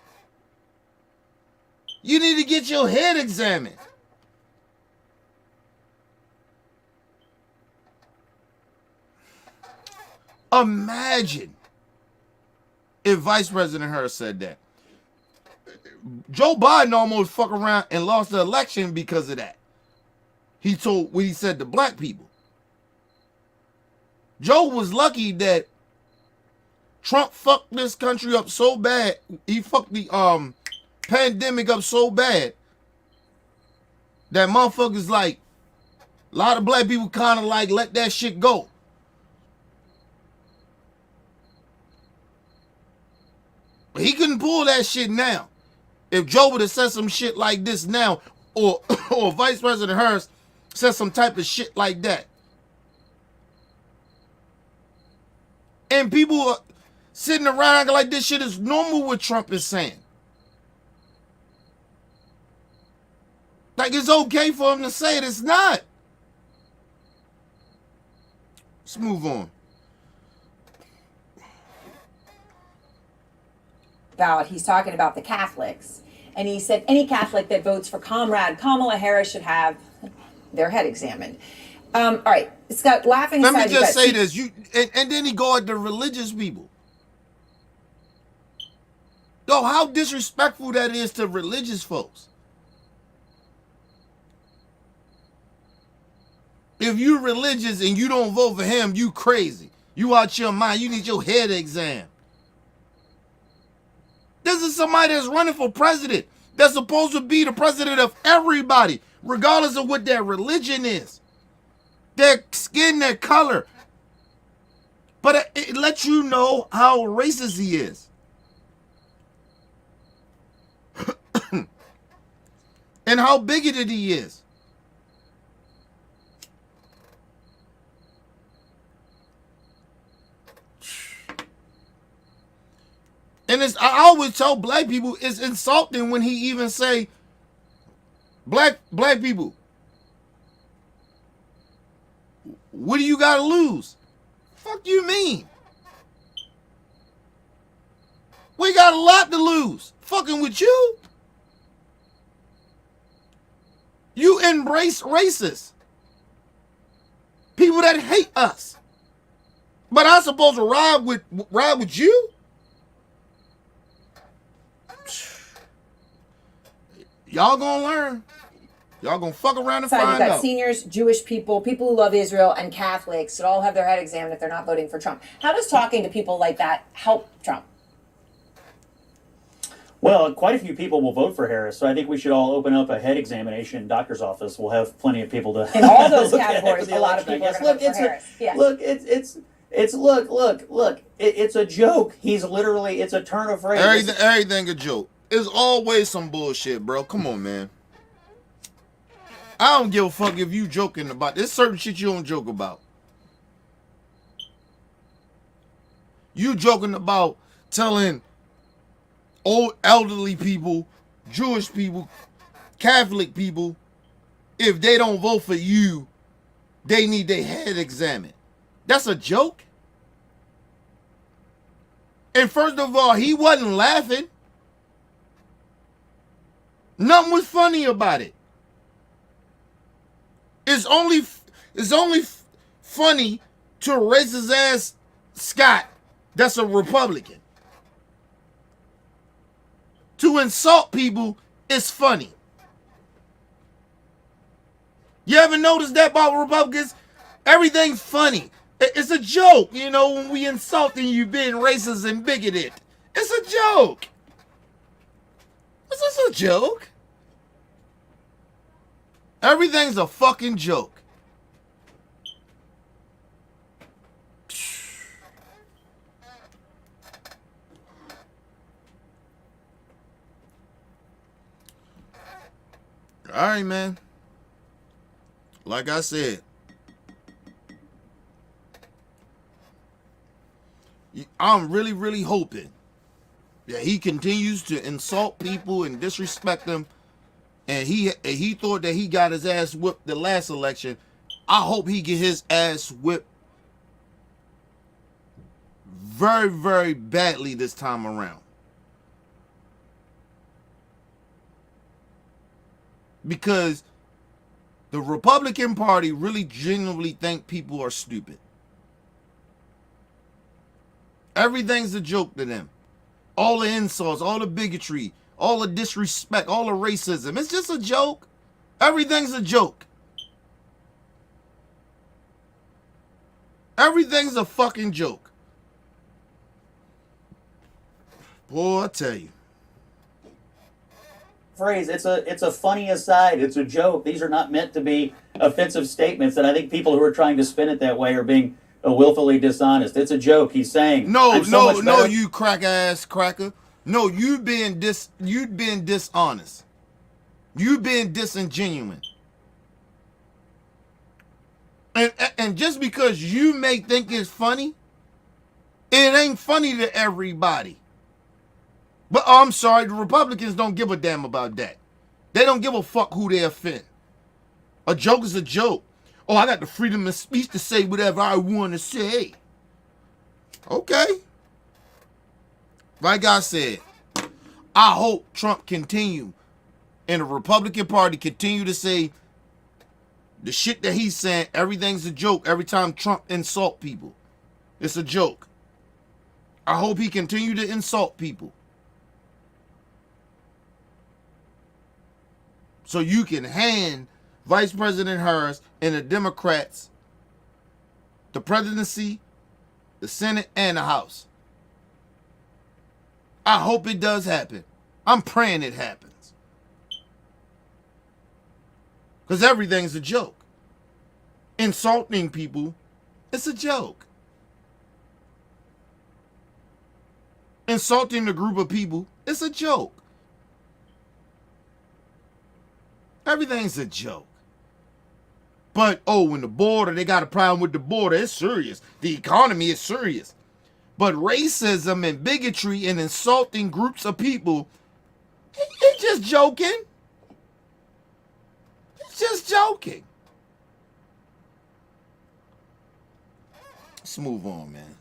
you need to get your head examined. Imagine if Vice President Harris said that. Joe Biden almost fucked around and lost the election because of that. He told what he said to black people. Joe was lucky that Trump fucked this country up so bad. He fucked the pandemic up so bad that motherfuckers like a lot of black people kind of like let that shit go. But he couldn't pull that shit now. If Joe would have said some shit like this now, or or Vice President Harris said some type of shit like that, and people are sitting around acting like this shit is normal what Trump is saying. Like it's okay for him to say it. It's not. Let's move on. He's talking about the Catholics. And he said any Catholic that votes for Comrade Kamala Harris should have their head examined. All right, Scott, laughing aside. Let me just say this. And then he go at the religious people. Yo, how disrespectful that is to religious folks. If you religious and you don't vote for him, you crazy. You out your mind. You need your head examined. This is somebody that's running for president. That's supposed to be the president of everybody, regardless of what their religion is, their skin, their color. But it lets you know how racist he is. And how bigoted he is. And I always tell black people it's insulting when he even say, black people, what do you got to lose? Fuck you mean? We got a lot to lose. Fucking with you. You embrace racists. People that hate us. But I'm supposed to ride with you? Y'all gonna learn. Y'all gonna fuck around and You've find got out. seniors, Jewish people, people who love Israel, and Catholics that all have their head examined if they're not voting for Trump. How does talking to people like that help Trump? Well, quite a few people will vote for Harris, so I think we should all open up a head examination in doctor's office. We'll have plenty of people to In all those look at categories, for the a lot of election, people are I going guess. to vote for Harris. Yeah. Look, it's a joke. It's a turn of phrase. Everything a joke. It's always some bullshit, bro. Come on, man. I don't give a fuck if you joking about. There's certain shit you don't joke about. You joking about telling old elderly people, Jewish people, Catholic people, if they don't vote for you, they need their head examined. That's a joke. And first of all, he wasn't laughing. Nothing was funny about it. It's only funny to a racist ass Scott that's a Republican. To insult people is funny. You ever notice that about Republicans? Everything's funny. It's a joke, you know, when we insulting you being racist and bigoted. It's a joke. Is this a joke? Everything's a fucking joke. All right, man. Like I said, I'm really, really hoping that he continues to insult people and disrespect them. And he thought that he got his ass whipped the last election. I hope he get his ass whipped very, very badly this time around. Because the Republican Party really genuinely think people are stupid. Everything's a joke to them. All the insults, all the bigotry, all the disrespect, all the racism. It's just a joke. Everything's a joke. Everything's a fucking joke. Boy, I tell you. Phrase, it's a funny aside, it's a joke. These are not meant to be offensive statements, and I think people who are trying to spin it that way are being willfully dishonest. It's a joke. He's saying No, "I'm so much better." you crack ass cracker. No, you've been dishonest. You've been disingenuous. And just because you may think it's funny, it ain't funny to everybody. But I'm sorry, the Republicans don't give a damn about that. They don't give a fuck who they offend. A joke is a joke. Oh, I got the freedom of speech to say whatever I want to say. Okay. Like I said, I hope Trump continue and the Republican Party continue to say the shit that he's saying, everything's a joke every time Trump insult people. It's a joke. I hope he continue to insult people. So you can hand Vice President Harris and the Democrats the presidency, the Senate, and the House. I hope it does happen. I'm praying it happens. Because everything's a joke. Insulting people, it's a joke. Insulting a group of people, it's a joke. Everything's a joke. But, when the border, they got a problem with the border, it's serious. The economy is serious. But racism and bigotry and insulting groups of people, it's just joking. It's just joking. Let's move on, man.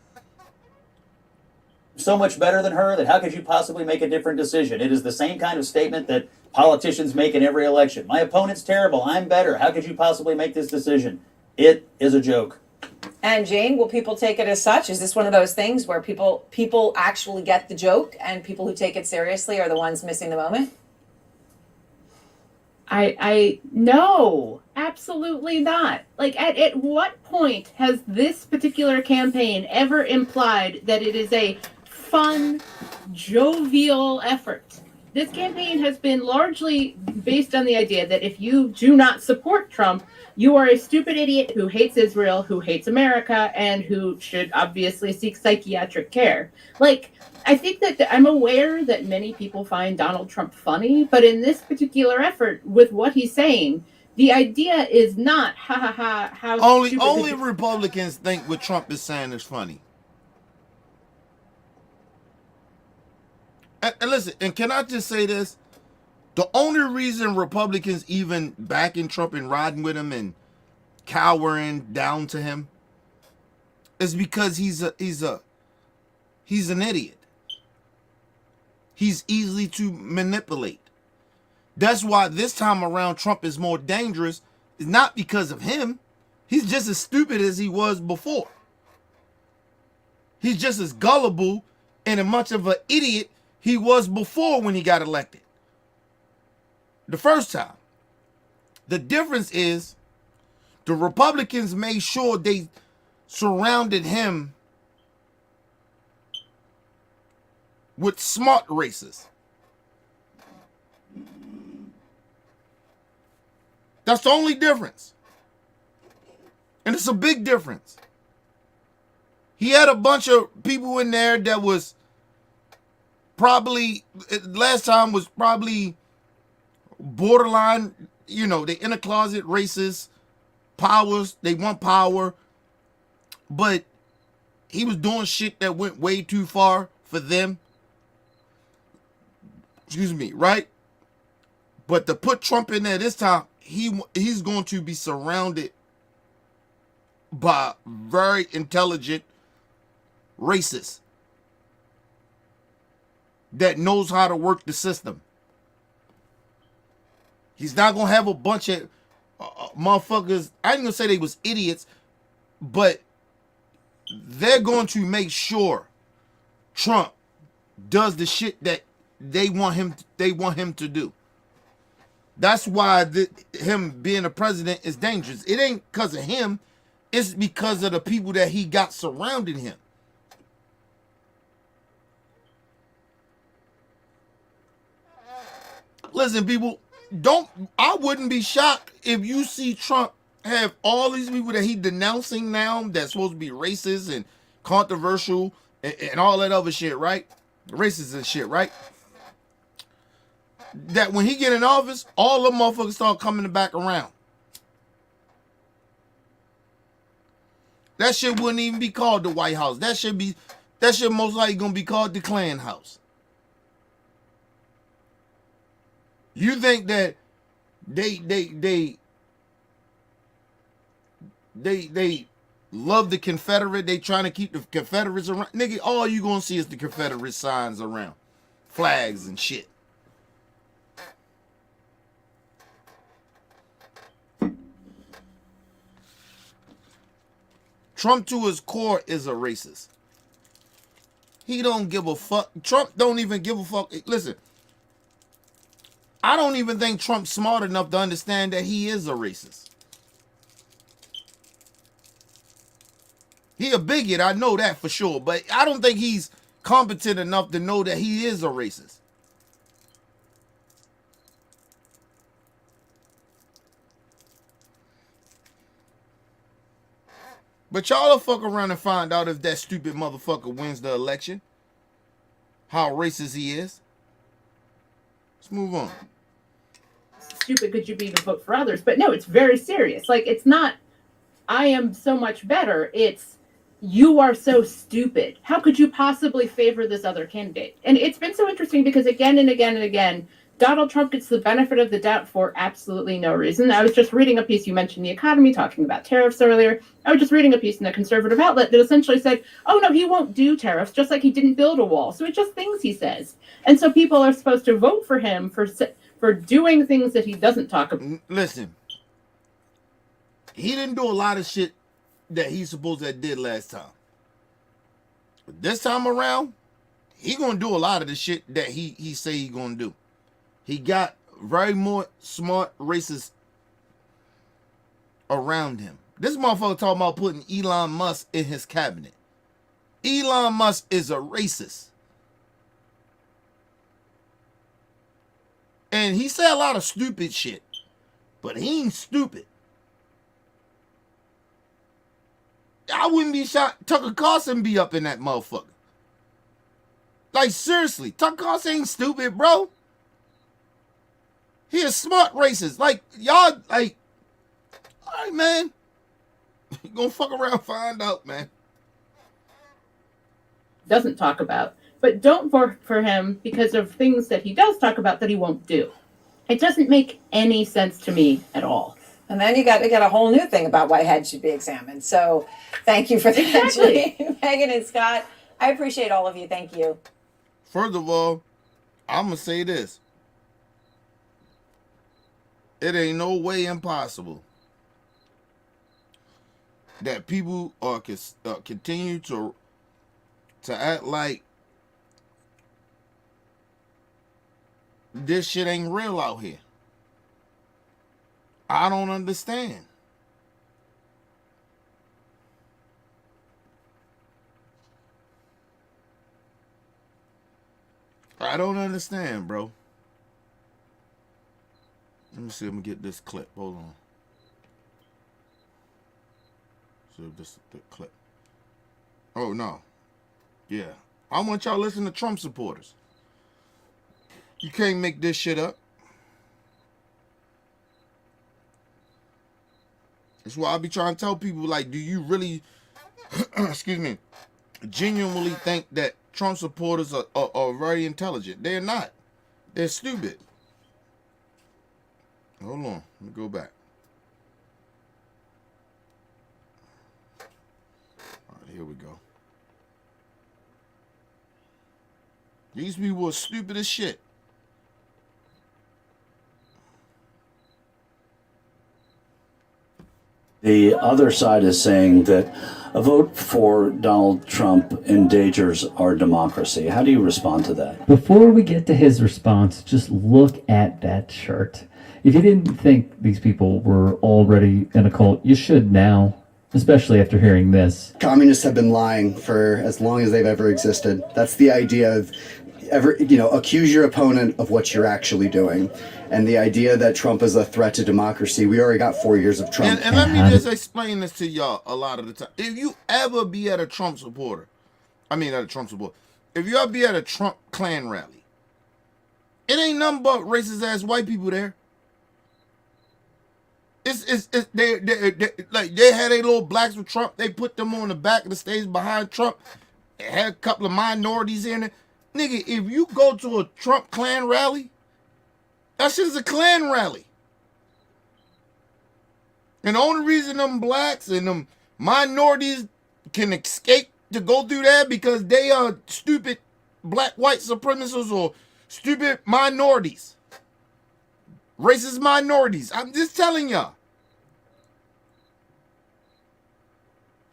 So much better than her that how could you possibly make a different decision? It is the same kind of statement that politicians make in every election. My opponent's terrible. I'm better. How could you possibly make this decision? It is a joke. And Jane, will people take it as such? Is this one of those things where people actually get the joke and people who take it seriously are the ones missing the moment? I no, absolutely not. Like at what point has this particular campaign ever implied that it is a fun, jovial effort? This campaign has been largely based on the idea that if you do not support Trump, you are a stupid idiot who hates Israel, who hates America, and who should obviously seek psychiatric care. Like, I think that I'm aware that many people find Donald Trump funny, but in this particular effort, with what he's saying, the idea is not, ha ha ha, how Only stupid Republicans think what Trump is saying is funny. And listen, and can I just say this? The only reason Republicans even backing Trump and riding with him and cowering down to him is because he's an idiot. He's easy to manipulate. That's why this time around Trump is more dangerous. It's not because of him. He's just as stupid as he was before. He's just as gullible and as much of an idiot he was before when he got elected. The first time. The difference is the Republicans made sure they surrounded him with smart racists. That's the only difference. And it's a big difference. He had a bunch of people in there that was probably, last time was probably borderline you know, they in a closet racist, powers, they want power, but he was doing shit that went way too far for them. Excuse me, right? But to put Trump in there this time, he's going to be surrounded by very intelligent racists that knows how to work the system. He's not going to have a bunch of motherfuckers. I ain't going to say they was idiots, but they're going to make sure Trump does the shit that they want him to do. That's why him being a president is dangerous. It ain't because of him. It's because of the people that he got surrounding him. Listen, people, I wouldn't be shocked if you see Trump have all these people that he denouncing now that's supposed to be racist and controversial and all that other shit, right? Racist and shit, right? That when he get in office, all the motherfuckers start coming back around. That shit wouldn't even be called the White House. That shit most likely gonna be called the Klan House. You think that they love the Confederate? They trying to keep the Confederates around? Nigga, all you gonna see is the Confederate signs around, flags and shit. Trump to his core is a racist. He don't give a fuck. Trump don't even give a fuck. Listen, I don't even think Trump's smart enough to understand that he is a racist. He a bigot, I know that for sure, but I don't think he's competent enough to know that he is a racist. But y'all will fuck around and find out if that stupid motherfucker wins the election. How racist he is. Let's move on. Stupid could you be to vote for others? But no, it's very serious. Like, it's not, I am so much better. It's, you are so stupid. How could you possibly favor this other candidate? And it's been so interesting because again and again and again, Donald Trump gets the benefit of the doubt for absolutely no reason. I was just reading a piece, you mentioned the economy, talking about tariffs earlier. I was just reading a piece in a conservative outlet that essentially said, oh no, he won't do tariffs, just like he didn't build a wall. So it's just things he says. And so people are supposed to vote for him for doing things that he doesn't talk about. Listen, he didn't do a lot of shit that he supposed to have did last time. But this time around, he gonna do a lot of the shit that he say he gonna do. He got very more smart racists around him. This motherfucker talking about putting Elon Musk in his cabinet. Elon Musk is a racist. And he said a lot of stupid shit. But he ain't stupid. I wouldn't be shocked. Tucker Carlson be up in that motherfucker. Like, seriously. Tucker Carlson ain't stupid, bro. He a smart racist. Like, y'all, like, all right, man. You gonna fuck around and find out, man. Doesn't talk about, but don't vote for him because of things that he does talk about that he won't do. It doesn't make any sense to me at all. And then you got a whole new thing about why heads should be examined. So thank you for that, Exactly. Megan and Scott. I appreciate all of you. Thank you. First of all, I'm gonna say this. It ain't no way impossible that people are continue to act like this shit ain't real out here. I don't understand. I don't understand, bro. Let me see. I'm gonna get this clip. Hold on. So this is the clip. Oh no. Yeah. I want y'all to listen to Trump supporters. You can't make this shit up. That's why I be trying to tell people, like, do you really, excuse me, genuinely think that Trump supporters are very intelligent? They're not. They're stupid. Hold on. Let me go back. All right, here we go. These people are stupid as shit. The other side is saying that a vote for Donald Trump endangers our democracy. How do you respond to that? Before we get to his response, just look at that chart. If you didn't think these people were already in a cult, you should now, especially after hearing this. Communists have been lying for as long as they've ever existed. That's the idea of accuse your opponent of what you're actually doing. And the idea that Trump is a threat to democracy, we already got 4 years of Trump. And let me just explain this to y'all a lot of the time. If you ever be at a Trump supporter, if you ever be at a Trump Klan rally, it ain't nothing but racist ass white people there. They had a little blacks with Trump. They put them on the back of the stage behind Trump. They had a couple of minorities in it. Nigga, if you go to a Trump Klan rally, that shit is a Klan rally. And the only reason them blacks and them minorities can escape to go through that because they are stupid black white supremacists or stupid minorities. Racist minorities. I'm just telling y'all.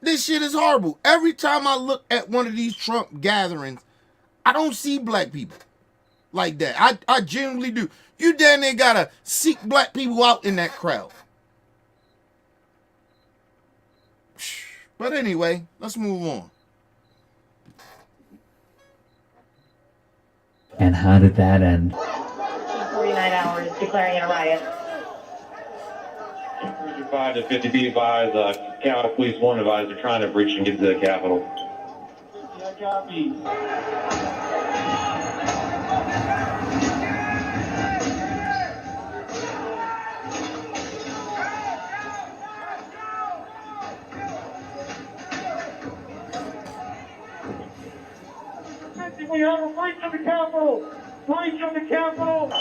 This shit is horrible. Every time I look at one of these Trump gatherings, I don't see black people like that. I genuinely do. You damn near gotta seek black people out in that crowd. But anyway, let's move on. And how did that end? 49 hours declaring it a riot. 5 to 50 feet advised, Capitol Police 1 advised they're trying to breach and get to the Capitol. Yeah, copy. We have a breach of the Capitol! Breach of the Capitol!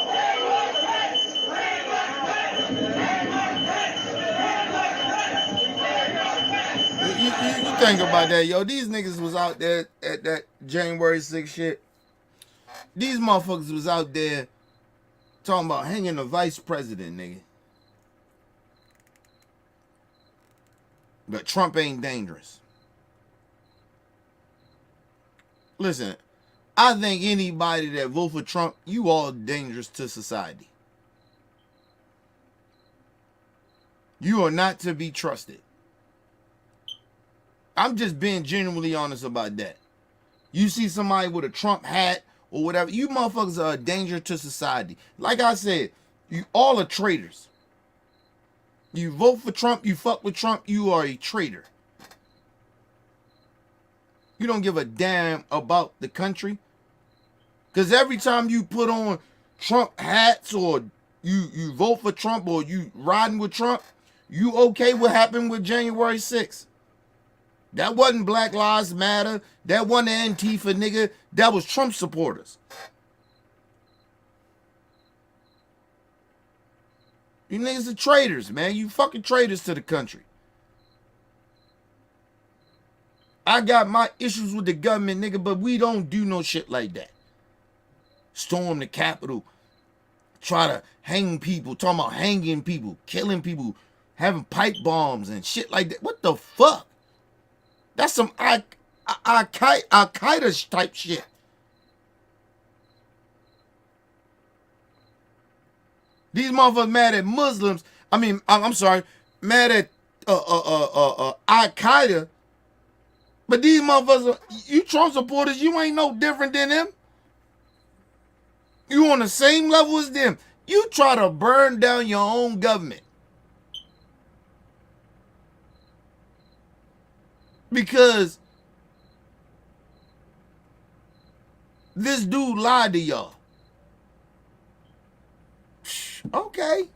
You think about that, yo. These niggas was out there at that January 6th shit. These motherfuckers was out there talking about hanging the vice president, nigga. But Trump ain't dangerous. Listen, I think anybody that vote for Trump, you all dangerous to society. You are not to be trusted. I'm just being genuinely honest about that. You see somebody with a Trump hat or whatever, you motherfuckers are a danger to society. Like I said, you all are traitors. You vote for Trump, you fuck with Trump, you are a traitor. You don't give a damn about the country. Because every time you put on Trump hats or you vote for Trump or you riding with Trump, you okay what happened with January 6th. That wasn't Black Lives Matter. That wasn't Antifa, nigga. That was Trump supporters. You niggas are traitors, man. You fucking traitors to the country. I got my issues with the government, nigga, but we don't do no shit like that. Storm the Capitol. Try to hang people. Talking about hanging people. Killing people. Having pipe bombs and shit like that. What the fuck? That's some Al-Qaeda type shit. These motherfuckers mad at Muslims. I'm sorry, mad at Al-Qaeda. But these motherfuckers, you Trump supporters, you ain't no different than them. You on the same level as them. You try to burn down your own government. Because this dude lied to y'all. Okay.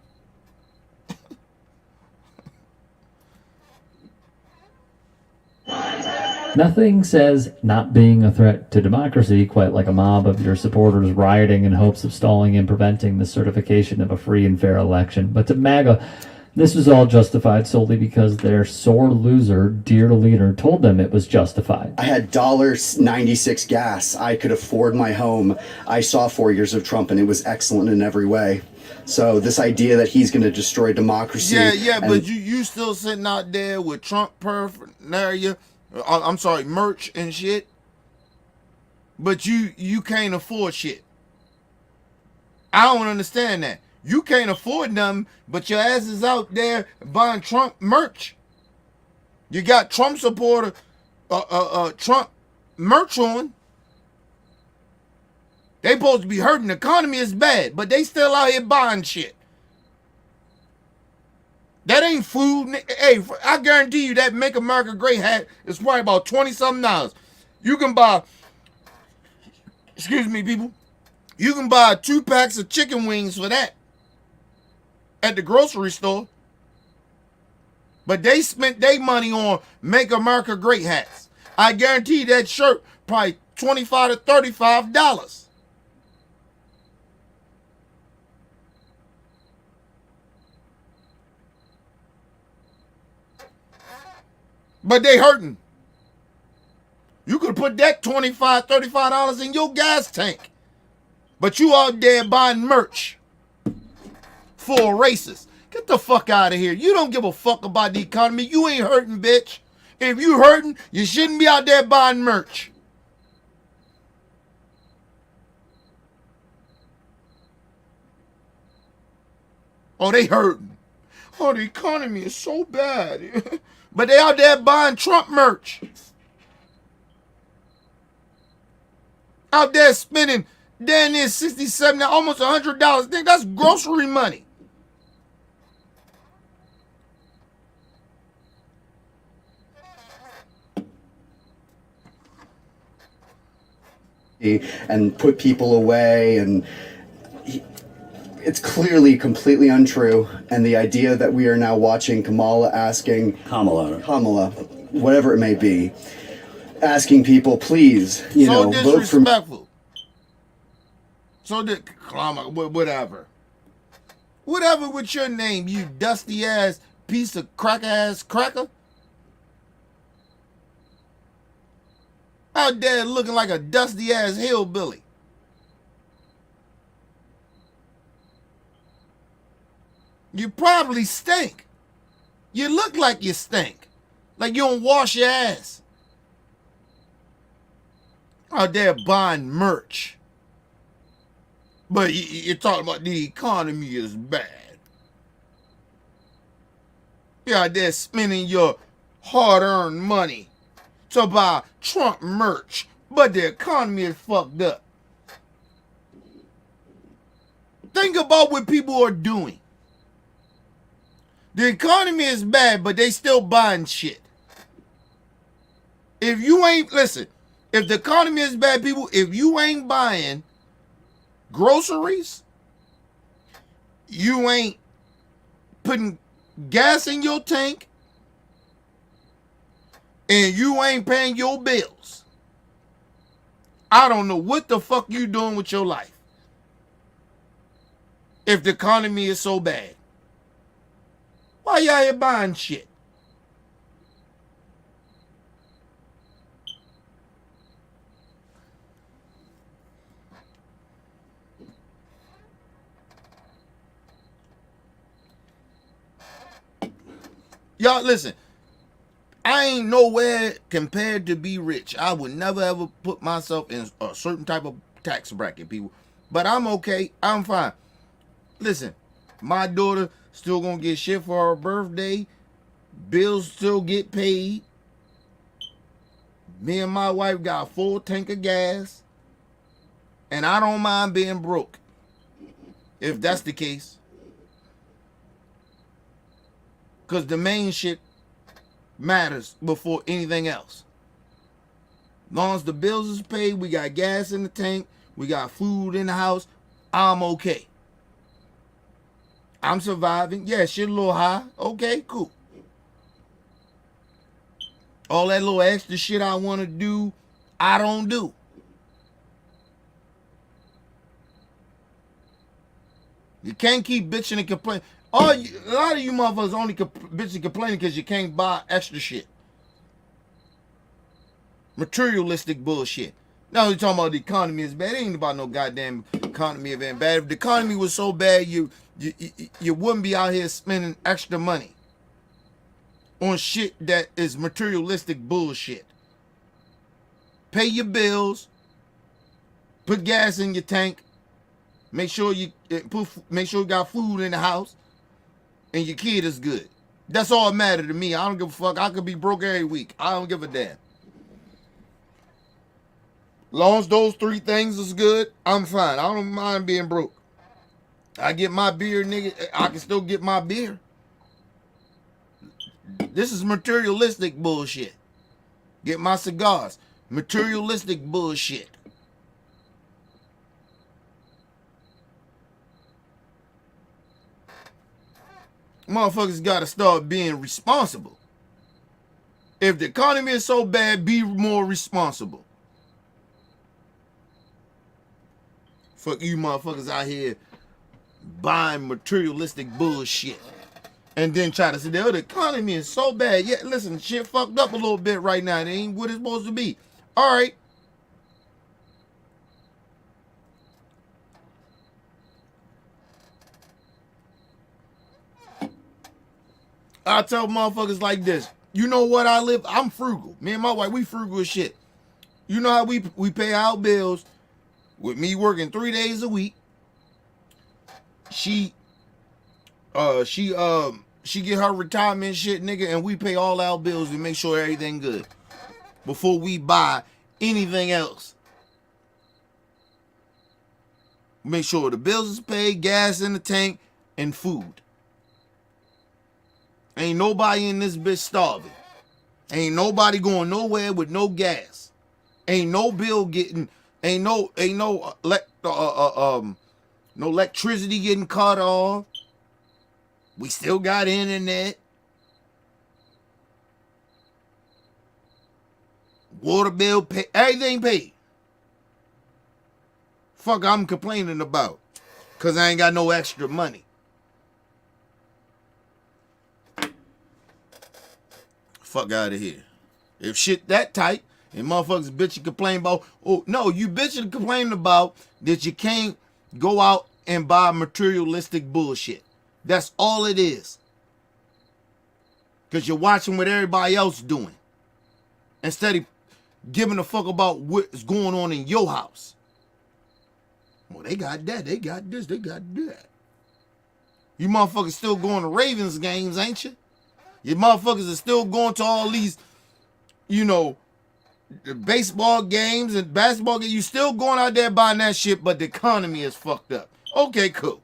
Nothing says not being a threat to democracy quite like a mob of your supporters rioting in hopes of stalling and preventing the certification of a free and fair election. But to MAGA, this was all justified solely because their sore loser, dear leader, told them it was justified. I had $1.96 gas. I could afford my home. I saw 4 years of Trump, and it was excellent in every way. So this idea that he's going to destroy democracy. Yeah, but you still sitting out there with Trump paraphernalia, I'm sorry, merch and shit. But you can't afford shit. I don't understand that. You can't afford nothing, but your ass is out there buying Trump merch. You got Trump supporter, Trump merch on. They supposed to be hurting. The economy is bad, but they still out here buying shit. That ain't food. Hey, I guarantee you that Make America Great hat is probably about $20-something. You can buy, excuse me, people, you can buy 2 packs of chicken wings for that at the grocery store. But they spent their money on Make America Great hats. I guarantee that shirt probably $25 to $35. But they hurting. You could put that $25, $35 in your gas tank. But you out there buying merch for a racist. Get the fuck out of here. You don't give a fuck about the economy. You ain't hurting, bitch. If you hurting, you shouldn't be out there buying merch. Oh, they hurting. Oh, the economy is so bad. But they out there buying Trump merch. Out there spending damn near $60, $70, almost $100. Think that's grocery money. And put people away, and it's clearly completely untrue. And the idea that we are now watching Kamala, whatever it may be, asking people, please, so vote for. Disrespectful. So whatever. Whatever with your name, you dusty ass piece of cracker. Out there looking like a dusty ass hillbilly. You probably stink. You look like you stink. Like you don't wash your ass. Out there buying merch. But you're talking about the economy is bad. You're out there spending your hard-earned money to buy Trump merch, but the economy is fucked up. Think about what people are doing. The economy is bad, but they still buying shit. If you ain't, listen, if the economy is bad, people, if you ain't buying groceries, you ain't putting gas in your tank, and you ain't paying your bills, I don't know what the fuck you doing with your life if the economy is so bad. Why y'all here buying shit? Y'all listen, I ain't nowhere compared to be rich. I would never ever put myself in a certain type of tax bracket, people. But I'm okay. I'm fine. Listen, my daughter still gonna get shit for her birthday. Bills still get paid. Me and my wife got a full tank of gas. And I don't mind being broke. If that's the case. Because the main shit matters before anything else. As long as the bills is paid, we got gas in the tank, we got food in the house, I'm okay. I'm surviving. Yeah, shit a little high. Okay, cool. All that little extra shit I want to do, I don't do. You can't keep bitching and complaining. A lot of you motherfuckers only bitching and complaining because you can't buy extra shit. Materialistic bullshit. Now you're talking about the economy is bad. It ain't about no goddamn economy being bad. If the economy was so bad, you wouldn't be out here spending extra money on shit that is materialistic bullshit. Pay your bills. Put gas in your tank. Make sure you got food in the house, and your kid is good. That's all that matters to me. I don't give a fuck. I could be broke every week. I don't give a damn. Long as those three things is good, I'm fine. I don't mind being broke. I get my beer, nigga. I can still get my beer. This is materialistic bullshit. Get my cigars. Materialistic bullshit. Motherfuckers gotta start being responsible. If the economy is so bad, be more responsible. Fuck you motherfuckers out here buying materialistic bullshit. And then try to say, the economy is so bad. Yeah, listen, shit fucked up a little bit right now. It ain't what it's supposed to be. All right. I tell motherfuckers like this. You know what I live? I'm frugal. Me and my wife, we frugal as shit. You know how we pay our bills with me working 3 days a week. She get her retirement shit, nigga, and we pay all our bills and make sure everything good before we buy anything else. Make sure the bills is paid, gas in the tank, and food. Ain't nobody in this bitch starving. Ain't nobody going nowhere with no gas. Ain't no bill getting. No electricity getting cut off. We still got internet. Water bill pay, everything paid. Fuck I'm complaining about. Cause I ain't got no extra money. Fuck out of here. If shit that tight and motherfuckers bitch and complain about, oh no, you bitch and complain about that you can't go out and buy materialistic bullshit. That's all it is. Because you're watching what everybody else doing. Instead of giving a fuck about what's going on in your house. Well, they got that, they got this, they got that. You motherfuckers still going to Ravens games, ain't you? You motherfuckers are still going to all these, the baseball games and basketball games. You still going out there buying that shit, but the economy is fucked up. Okay, cool.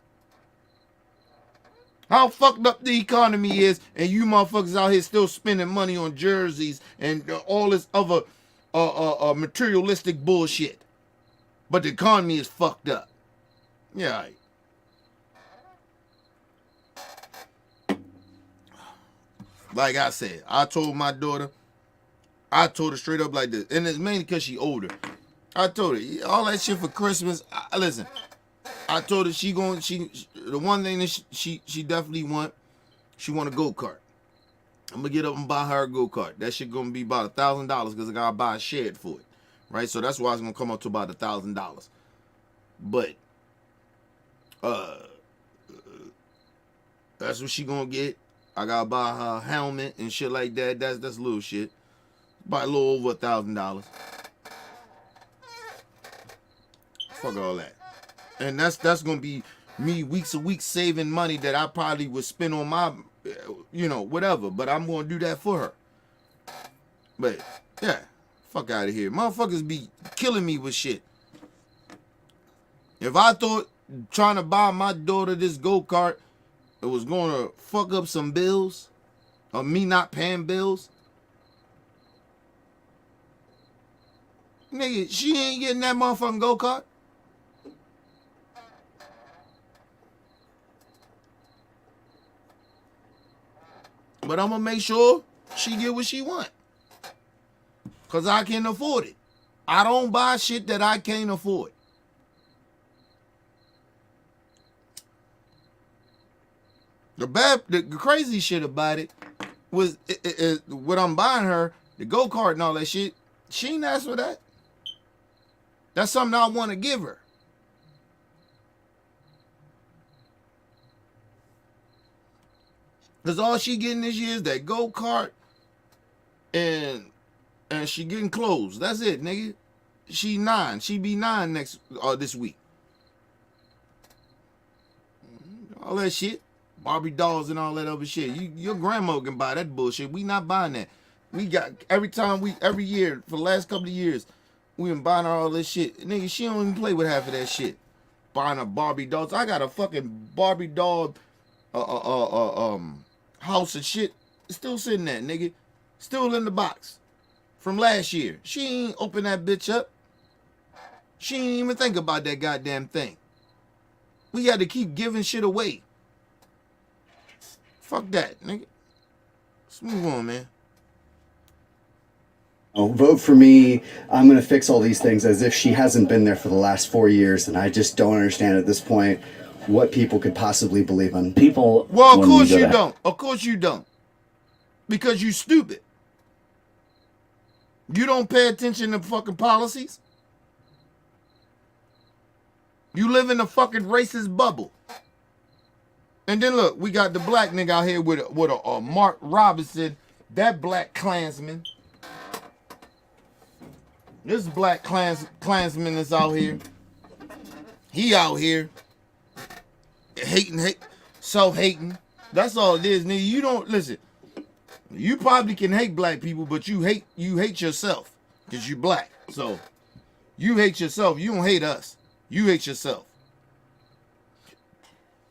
How fucked up the economy is, and you motherfuckers out here still spending money on jerseys and all this other materialistic bullshit. But the economy is fucked up. Yeah, all right. Like I said, I told her straight up like this, and it's mainly because she older. I told her all that shit for Christmas. Listen, I told her the one thing that she definitely want a go-kart. I'm gonna get up and buy her a go-kart. That shit gonna be about $1,000 because I gotta buy a shed for it, right? So that's why it's gonna come up to about $1,000. But that's what she gonna get. I gotta buy her a helmet and shit like that. That's little shit. About a little over $1,000. Fuck all that. And that's gonna be me weeks a week saving money that I probably would spend on my, whatever. But I'm gonna do that for her. But yeah, fuck out of here. Motherfuckers be killing me with shit. If I thought trying to buy my daughter this go-kart, it was gonna fuck up some bills, or me not paying bills. Nigga, she ain't getting that motherfucking go-kart. But I'm gonna make sure she get what she want. Because I can afford it. I don't buy shit that I can't afford. The crazy shit about it was what I'm buying her, the go-kart and all that shit, she ain't asked for that. That's something I want to give her. Because all she getting this year is that go-kart and she getting clothes. That's it, nigga. She 9. She be 9 this week. All that shit. Barbie dolls and all that other shit. Your grandma can buy that bullshit. We not buying that. We got every year for the last couple of years, we been buying her all this shit. Nigga, she don't even play with half of that shit. Buying her Barbie dolls. I got a fucking Barbie doll house and shit. It's still sitting there, nigga. Still in the box. From last year. She ain't open that bitch up. She ain't even think about that goddamn thing. We got to keep giving shit away. Fuck that, nigga. Let's move on, man. Oh, vote for me. I'm going to fix all these things, as if she hasn't been there for the last 4 years. And I just don't understand at this point what people could possibly believe in. People. Well, of course you don't. Of course you don't. Because you stupid. You don't pay attention to fucking policies. You live in a fucking racist bubble. And then look, we got the black nigga out here with a Mark Robinson, that black Klansman. This black Klansman is out here. He out here self-hating. That's all it is, nigga. You don't listen. You probably can hate black people, but you hate yourself because you black. So you hate yourself. You don't hate us. You hate yourself.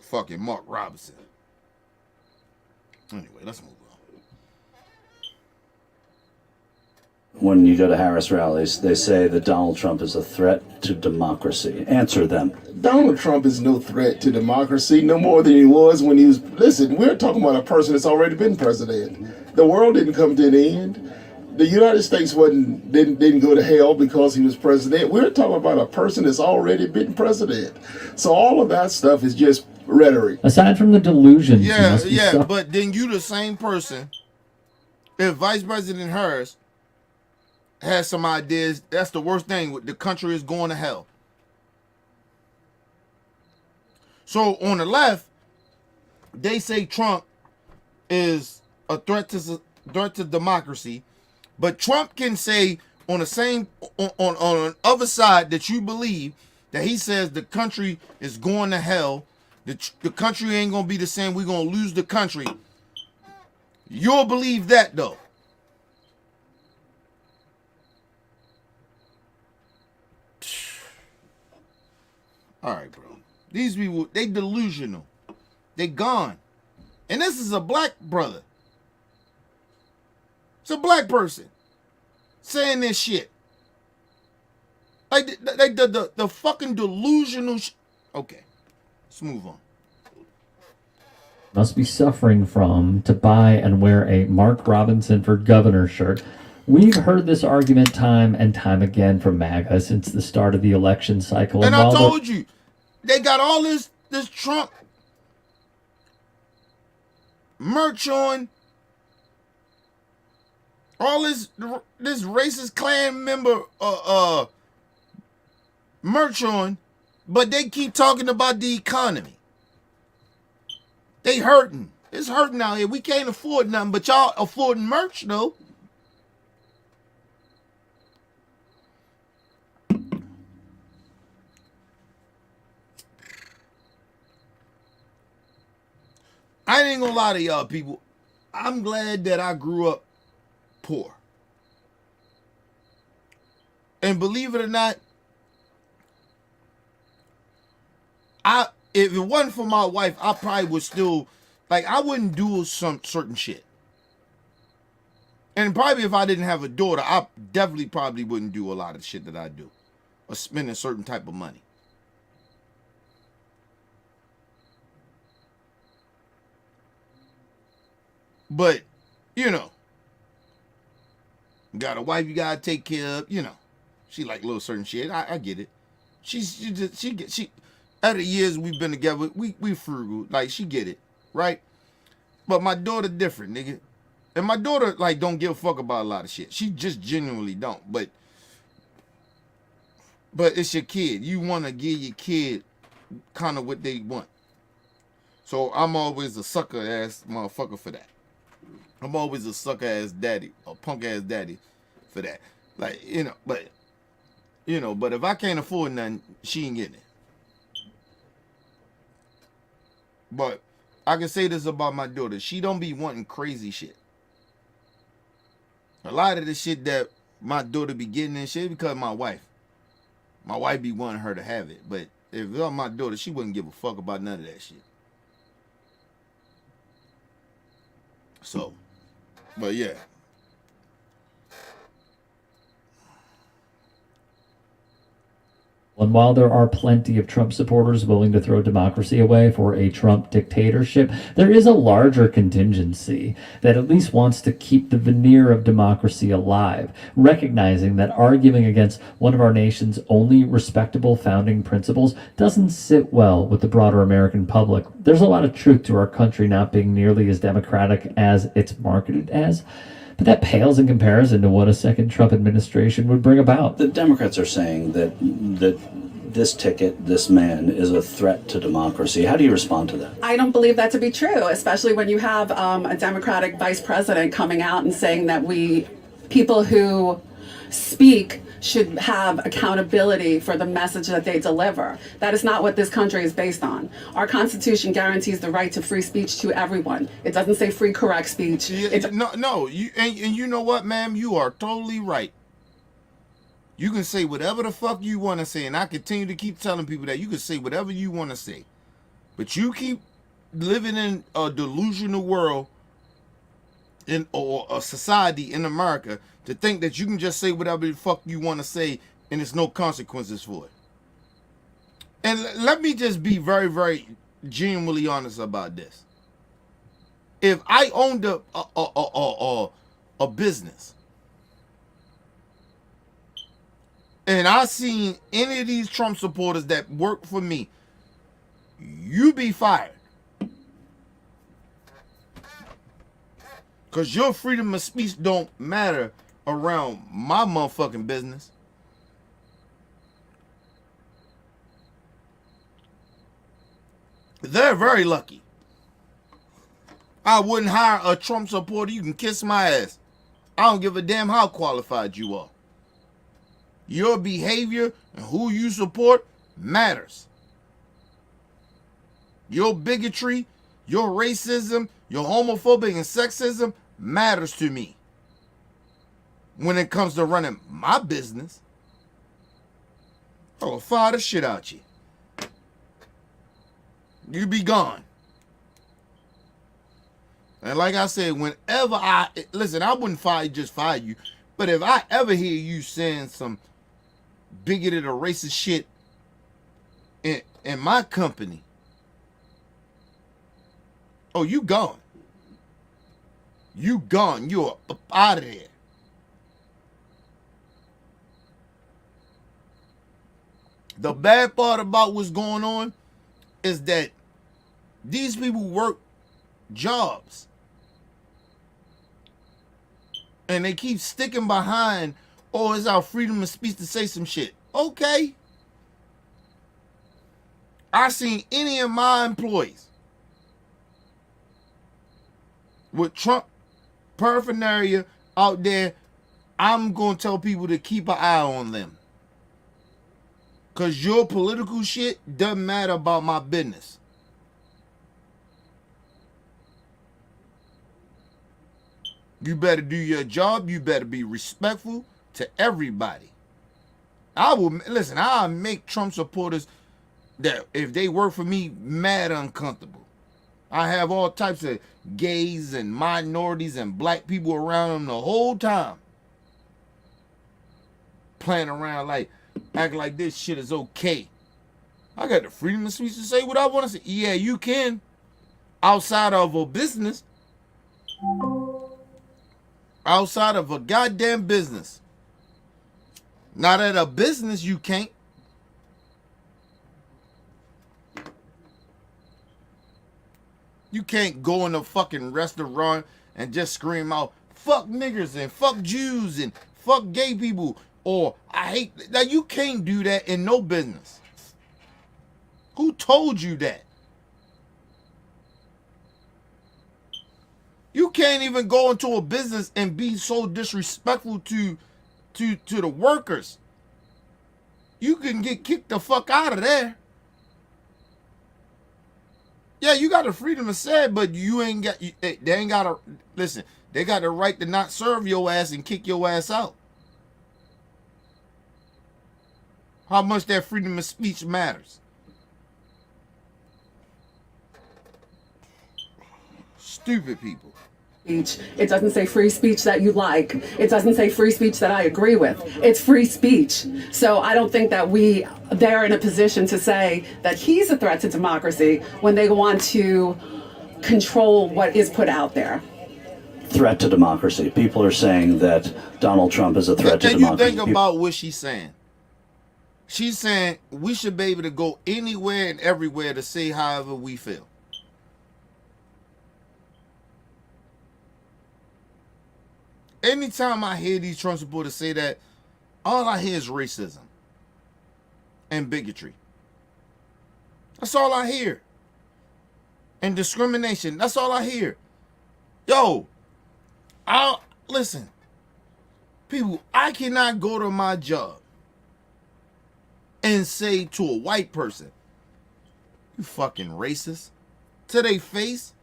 Fucking Mark Robinson. Anyway, let's move on. When you go to Harris rallies, they say that Donald Trump is a threat to democracy. Answer them. Donald Trump is no threat to democracy, no more than he was when he was... Listen, we're talking about a person that's already been president. The world didn't come to an end. The United States didn't go to hell because he was president. We're talking about a person that's already been president. So all of that stuff is just rhetoric. Aside from the delusions, but then you the same person. If Vice President Harris has some ideas, that's the worst thing. The country is going to hell. So on the left, they say Trump is a threat to democracy, but Trump can say on the same on the other side that you believe that he says the country is going to hell. The country ain't gonna be the same. We're gonna lose the country. You'll believe that though. All right, bro. These people, they delusional. They gone. And this is a black brother. It's a black person saying this shit. Like the fucking delusional okay. Let's move on. Must be suffering from to buy and wear a Mark Robinson for governor shirt. We've heard this argument time and time again from MAGA since the start of the election cycle. And I told you, they got all this Trump merch on, all this racist Klan member merch on, but they keep talking about the economy. They hurting. It's hurting out here. We can't afford nothing, but y'all affording merch though. I ain't gonna lie to y'all people. I'm glad that I grew up poor. And believe it or not, if it wasn't for my wife, I probably would still, like, I wouldn't do some certain shit. And probably if I didn't have a daughter, I definitely probably wouldn't do a lot of shit that I do. Or spend a certain type of money. But, you know, You got a wife you gotta take care of, you know. She like little certain shit. I get it. She out of the years we've been together, we frugal. Like, she get it, right? But my daughter different, nigga. And my daughter, like, don't give a fuck about a lot of shit. She just genuinely don't. But it's your kid. You want to give your kid kind of what they want. So I'm always a sucker ass motherfucker for that. I'm always a sucker ass daddy, a punk ass daddy for that. Like, but if I can't afford nothing, she ain't getting it. But I can say this about my daughter. She don't be wanting crazy shit. A lot of the shit that my daughter be getting and shit because of my wife. My wife be wanting her to have it. But if it was my daughter, she wouldn't give a fuck about none of that shit. So, but yeah. And while there are plenty of Trump supporters willing to throw democracy away for a Trump dictatorship, there is a larger contingency that at least wants to keep the veneer of democracy alive, recognizing that arguing against one of our nation's only respectable founding principles doesn't sit well with the broader American public. There's a lot of truth to our country not being nearly as democratic as it's marketed as. But that pales in comparison to what a second Trump administration would bring about. The Democrats are saying that this ticket, this man, is a threat to democracy. How do you respond to that? I don't believe that to be true, especially when you have a Democratic vice president coming out and saying that people who speak should have accountability for the message that they deliver. That is not what this country is based on. Our Constitution guarantees the right to free speech to everyone. It doesn't say free correct speech. No, you know what, ma'am? You are totally right. You can say whatever the fuck you want to say, and I continue to keep telling people that you can say whatever you want to say. But you keep living in a delusional world or a society in America to think that you can just say whatever the fuck you want to say and there's no consequences for it. And let me just be very, very genuinely honest about this. If I owned a business and I seen any of these Trump supporters that work for me, you be fired. Because your freedom of speech don't matter around my motherfucking business. They're very lucky. I wouldn't hire a Trump supporter. You can kiss my ass. I don't give a damn how qualified you are. Your behavior and who you support matters. Your bigotry, your racism, your homophobic and sexism matters to me. When it comes to running my business, I'll fire the shit out you. You be gone. And like I said, whenever I wouldn't fire you. But if I ever hear you saying some bigoted or racist shit in my company, oh, you gone. You gone. You're up out of there. The bad part about what's going on is that these people work jobs. And they keep sticking behind, oh, it's our freedom of speech to say some shit. Okay. I seen any of my employees with Trump paraphernalia out there, I'm going to tell people to keep an eye on them. Because your political shit doesn't matter about my business. You better do your job. You better be respectful to everybody. I'll make Trump supporters that if they work for me mad uncomfortable. I have all types of gays and minorities and black people around them the whole time. Playing around like, acting like this shit is okay. I got the freedom of speech to say what I want to say. Yeah, you can. Outside of a business. outside of a goddamn business. Not at a business, you can't. You can't go in a fucking restaurant and just scream out, fuck niggers and fuck Jews and fuck gay people, or I hate. Now, you can't do that in no business. Who told you that? You can't even go into a business and be so disrespectful to the workers. You can get kicked the fuck out of there. Yeah, you got the freedom to say it, but you ain't got. They ain't got to listen. They got the right to not serve your ass and kick your ass out. How much that freedom of speech matters. Stupid people. It doesn't say free speech that you like. It doesn't say free speech that I agree with. It's free speech. So I don't think that they're in a position to say that he's a threat to democracy when they want to control what is put out there. Threat to democracy. People are saying that Donald Trump is a threat to democracy. And you think about what she's saying. She's saying we should be able to go anywhere and everywhere to say however we feel. Anytime I hear these Trump supporters say that, all I hear is racism and bigotry. That's all I hear. And discrimination. That's all I hear. Yo, listen. People, I cannot go to my job and say to a white person, you fucking racist, to their face.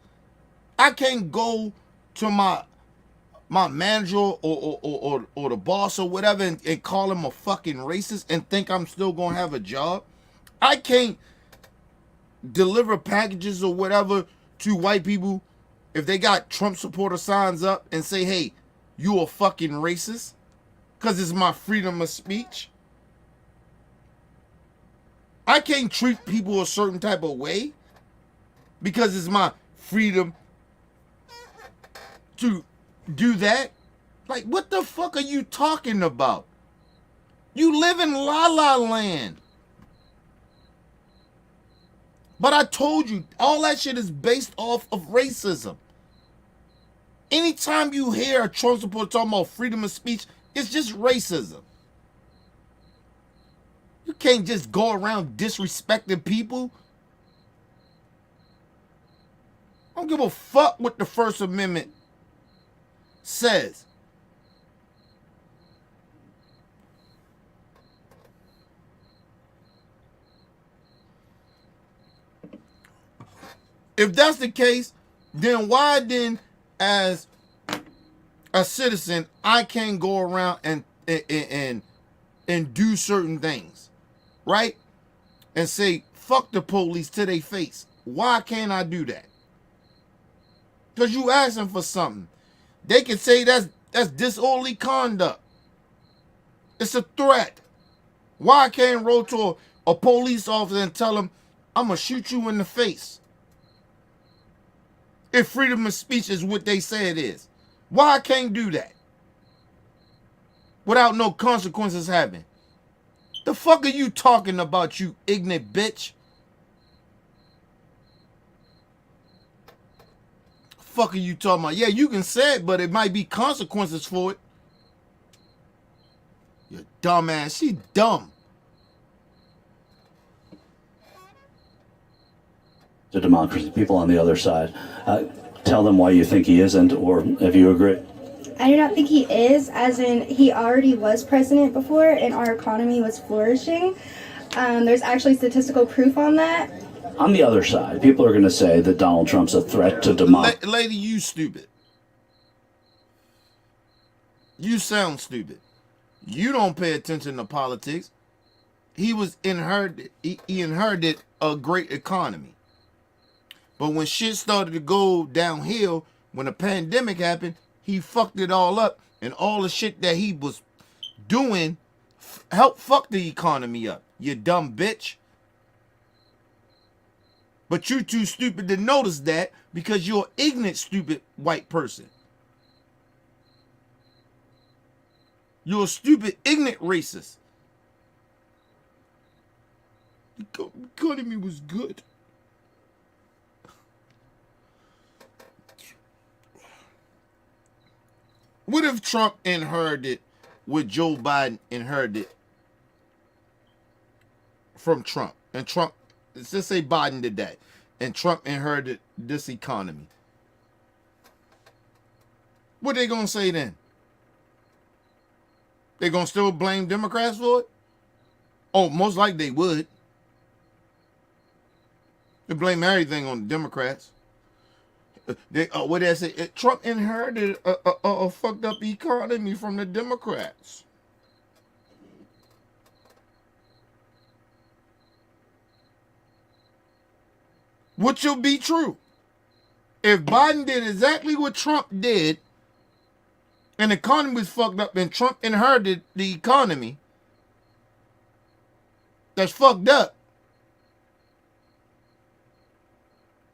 I can't go to my manager or the boss or whatever and call him a fucking racist and think I'm still gonna have a job. I can't deliver packages or whatever to white people if they got Trump supporter signs up and say, hey, you a fucking racist, because it's my freedom of speech. I can't treat people a certain type of way because it's my freedom to do that. Like, what the fuck are you talking about? You live in La La Land. But I told you, all that shit is based off of racism. Anytime you hear a Trump supporter talking about freedom of speech, it's just racism. You can't just go around disrespecting people. I don't give a fuck what the First Amendment says. If that's the case, then why then, as a citizen, I can't go around and do certain things, right? And say fuck the police to their face. Why can't I do that? Because you asking for something. They can say that's disorderly conduct. It's a threat. Why can't I roll to a police officer and tell him, I'm going to shoot you in the face? If freedom of speech is what they say it is. Why I can't do that? Without no consequences happening. The fuck are you talking about, you ignorant bitch? Fuck are you talking about? Yeah, you can say it, but it might be consequences for it. You dumbass. She dumb. To democracy, people on the other side. Tell them why you think he isn't, or if you agree. I do not think he is, as in he already was president before and our economy was flourishing. There's actually statistical proof on that. On the other side, people are going to say that Donald Trump's a threat to democracy. Lady, you stupid. You sound stupid. You don't pay attention to politics. He inherited a great economy. But when shit started to go downhill, when the pandemic happened, he fucked it all up. And all the shit that he was doing helped fuck the economy up. You dumb bitch. But you're too stupid to notice that because you're an ignorant, stupid white person. You're a stupid, ignorant racist. The economy was good. What if Trump inherited what Joe Biden inherited from Trump? And Trump, let's just say Biden did that. And Trump inherited this economy. What they gonna say then? They gonna still blame Democrats for it? Oh, most likely they would. They blame everything on the Democrats. What did I say? Trump inherited a fucked up economy from the Democrats. Which will be true. If Biden did exactly what Trump did, and the economy was fucked up, and Trump inherited the economy that's fucked up,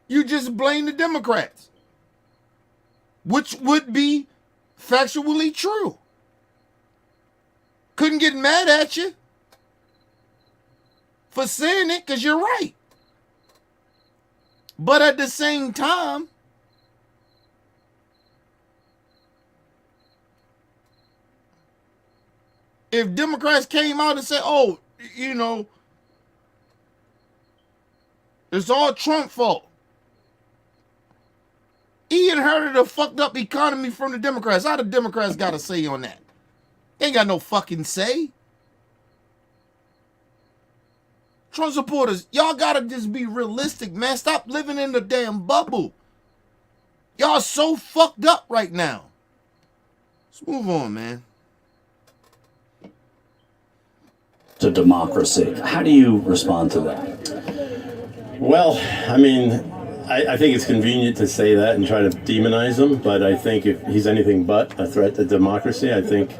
you just blame the Democrats, which would be factually true. Couldn't get mad at you for saying it because you're right. But at the same time, if Democrats came out and said, oh, you know, it's all Trump's fault. He inherited a fucked up economy from the Democrats. How the Democrats got a say on that? They ain't got no fucking say. Trump supporters, y'all gotta just be realistic, man. Stop living in the damn bubble. Y'all so fucked up right now. Let's move on, man. To democracy. How do you respond to that? Well, I mean, I think it's convenient to say that and try to demonize him, but I think if he's anything but a threat to democracy, I think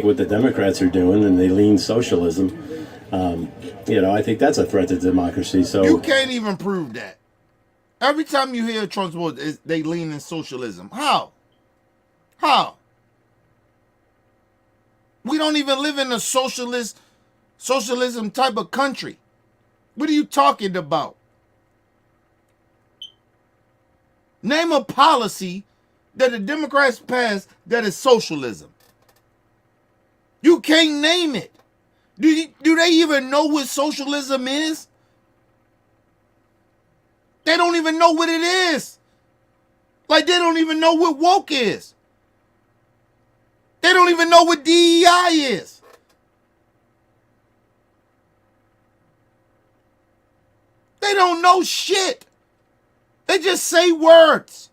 what the Democrats are doing, and they lean socialism, I think that's a threat to democracy. So you can't even prove that. Every time you hear Trump's words, they lean in socialism. How? How? We don't even live in a socialism type of country. What are you talking about? Name a policy that the Democrats passed that is socialism. You can't name it. Do they even know what socialism is? They don't even know what it is. Like they don't even know what woke is. They don't even know what DEI is. They don't know shit. They just say words.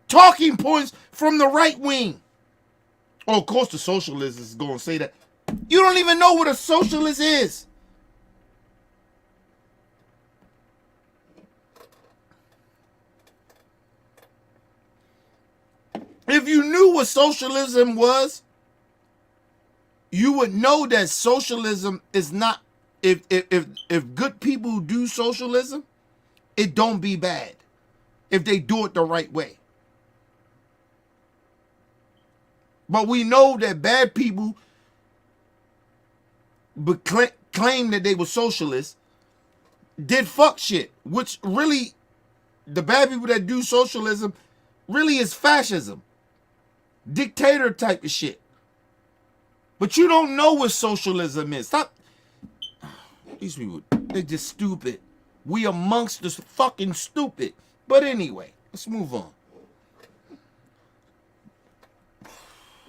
Talking points from the right wing. Oh, of course the socialist is going to say that. You don't even know what a socialist is. If you knew what socialism was, you would know that socialism is not, if good people do socialism, it don't be bad if they do it the right way. But we know that bad people claim that they were socialists, did fuck shit, which really, the bad people that do socialism really is fascism. Dictator type of shit. But you don't know what socialism is. Stop. These people, they're just stupid. We amongst the fucking stupid. But anyway, let's move on.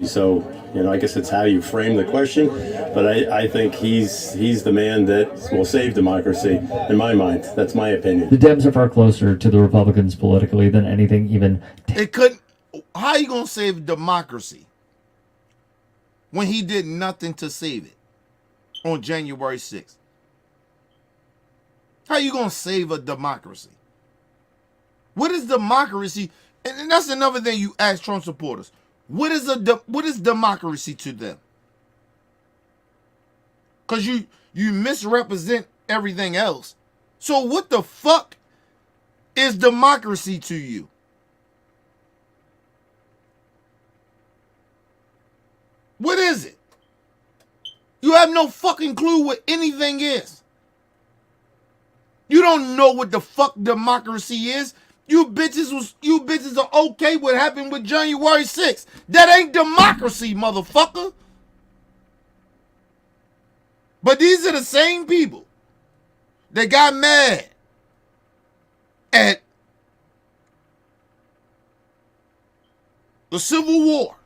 So, I guess it's how you frame the question, but I think he's the man that will save democracy, in my mind. That's my opinion. The Dems are far closer to the Republicans politically than anything even. It couldn't. How are you going to save democracy when he did nothing to save it on January 6th? How are you going to save a democracy? What is democracy? And that's another thing you ask Trump supporters. What is democracy to them? Because you misrepresent everything else. So what the fuck is democracy to you? What is it? You have no fucking clue what anything is. You don't know what the fuck democracy is. You bitches are okay what happened with January 6th. That ain't democracy, motherfucker. But these are the same people that got mad at the Civil War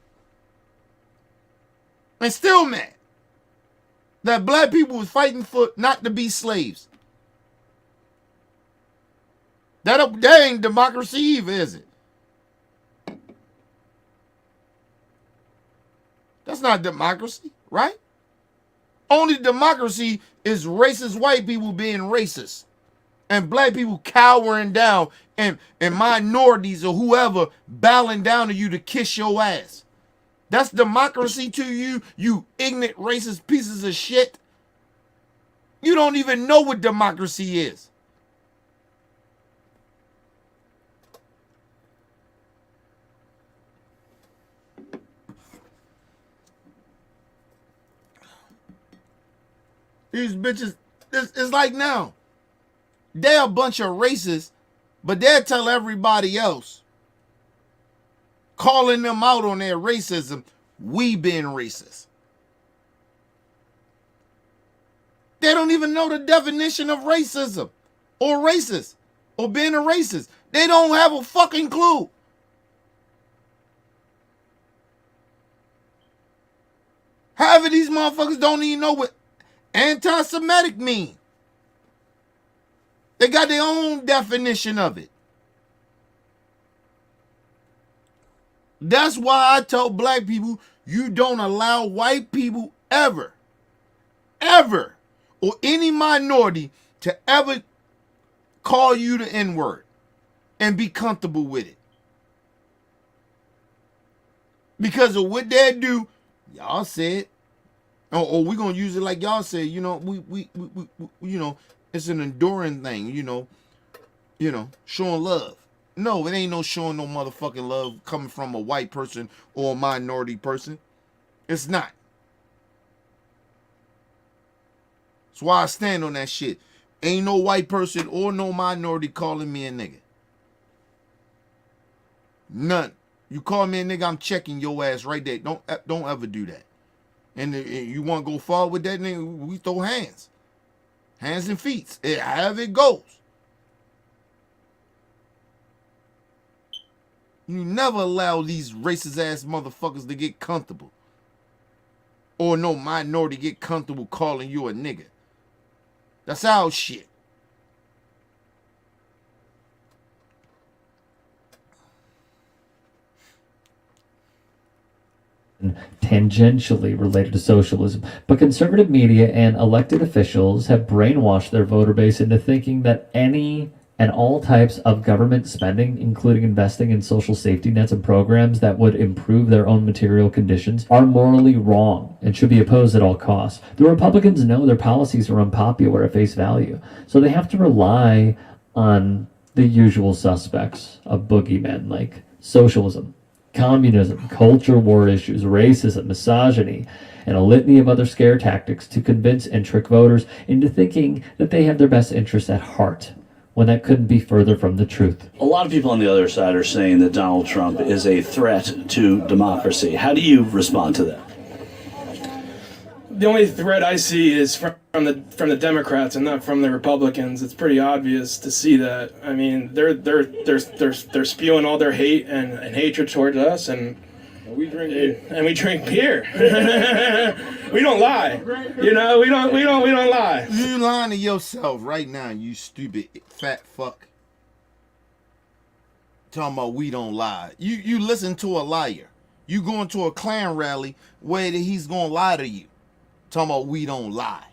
and still mad that black people was fighting for not to be slaves. That ain't democracy either, is it? That's not democracy, right? Only democracy is racist white people being racist and black people cowering down and minorities or whoever bowing down to you to kiss your ass. That's democracy to you, you ignorant racist pieces of shit. You don't even know what democracy is. These bitches, it's like now, they're a bunch of racists, but they'll tell everybody else, calling them out on their racism, we being racist. They don't even know the definition of racism or racist or being a racist. They don't have a fucking clue. Half of these motherfuckers don't even know what anti-Semitic mean. They got their own definition of it. That's why I tell black people, you don't allow white people ever, or any minority to ever call you the N-word and be comfortable with it. Because of what they do, y'all said, or we're going to use it like y'all said, you know, we you know, it's an enduring thing, you know, showing love. No, it ain't no showing no motherfucking love coming from a white person or a minority person. It's not. That's why I stand on that shit. Ain't no white person or no minority calling me a nigga. None. You call me a nigga, I'm checking your ass right there. Don't ever do that. And you want to go forward with that nigga, we throw hands. Hands and feet. However it goes. You never allow these racist ass motherfuckers to get comfortable. Or no minority get comfortable calling you a nigga. That's our shit. Tangentially related to socialism, but conservative media and elected officials have brainwashed their voter base into thinking that any and all types of government spending, including investing in social safety nets and programs that would improve their own material conditions, are morally wrong and should be opposed at all costs. The Republicans know their policies are unpopular at face value, so they have to rely on the usual suspects of boogeymen like socialism, communism, culture war issues, racism, misogyny, and a litany of other scare tactics to convince and trick voters into thinking that they have their best interests at heart, when that couldn't be further from the truth. A lot of people on the other side are saying that Donald Trump is a threat to democracy. How do you respond to that? The only threat I see is from the Democrats and not from the Republicans. It's pretty obvious to see that. I mean, they're spewing all their hate and hatred towards us, and we drink beer. We don't lie. You know, we don't lie. You lying to yourself right now, you stupid fat fuck. Talking about we don't lie. You listen to a liar. You going to a Klan rally where he's gonna lie to you. Talking about we don't lie.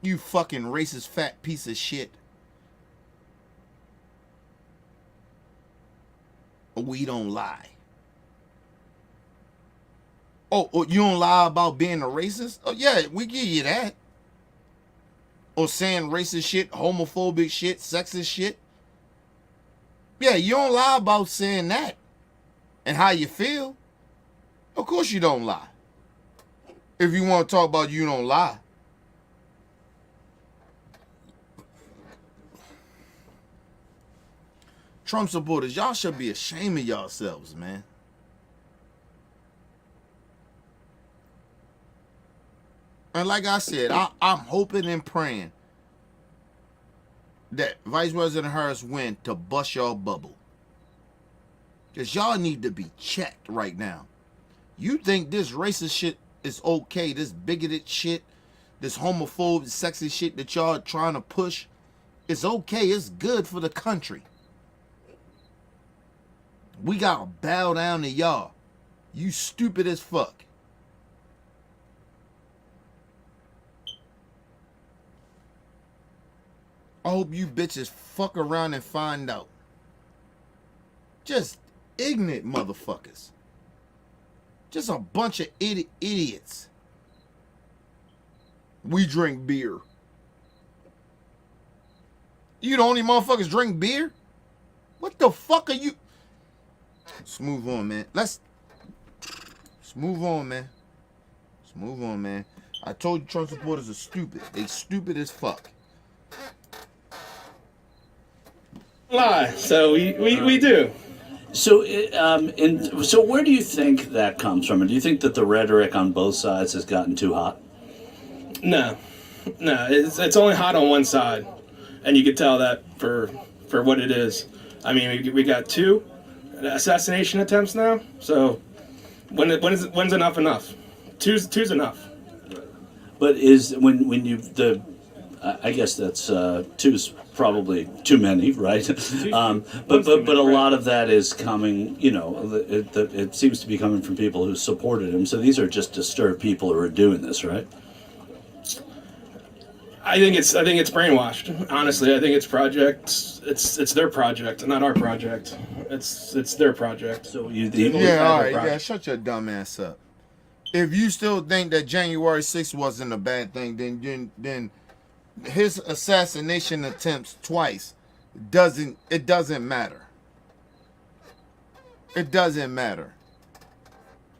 You fucking racist fat piece of shit. We don't lie. Oh, you don't lie about being a racist? Oh, yeah, we give you that. Or saying racist shit, homophobic shit, sexist shit. Yeah, you don't lie about saying that and how you feel. Of course you don't lie. If you want to talk about you don't lie. Trump supporters, y'all should be ashamed of yourselves, man. And like I said, I'm hoping and praying that Vice President Harris win to bust y'all bubble. Because y'all need to be checked right now. You think this racist shit is okay, this bigoted shit, this homophobic, sexy shit that y'all trying to push, it's okay, it's good for the country. We gotta bow down to y'all. You stupid as fuck. I hope you bitches fuck around and find out. Just ignorant motherfuckers. Just a bunch of idiots. We drink beer. You the only motherfuckers drink beer? What the fuck are you? Let's move on, man. Let's move on, man. Let's move on, man. I told you Trump supporters are stupid. They stupid as fuck. Lie. So we do. So, so where do you think that comes from? And do you think that the rhetoric on both sides has gotten too hot? No, it's only hot on one side, and you can tell that for what it is. I mean, we got 2 assassination attempts now. So when's enough? Two's enough. But when you I guess that's 2's probably too many, right? But a lot of that is coming, you know, it seems to be coming from people who supported him. So these are just disturbed people who are doing this, right? I think it's brainwashed. Honestly, I think it's it's their project, not our project. It's their project. So yeah, all right, yeah, shut your dumb ass up. If you still think that January 6th wasn't a bad thing, then his assassination attempts twice doesn't matter. It doesn't matter.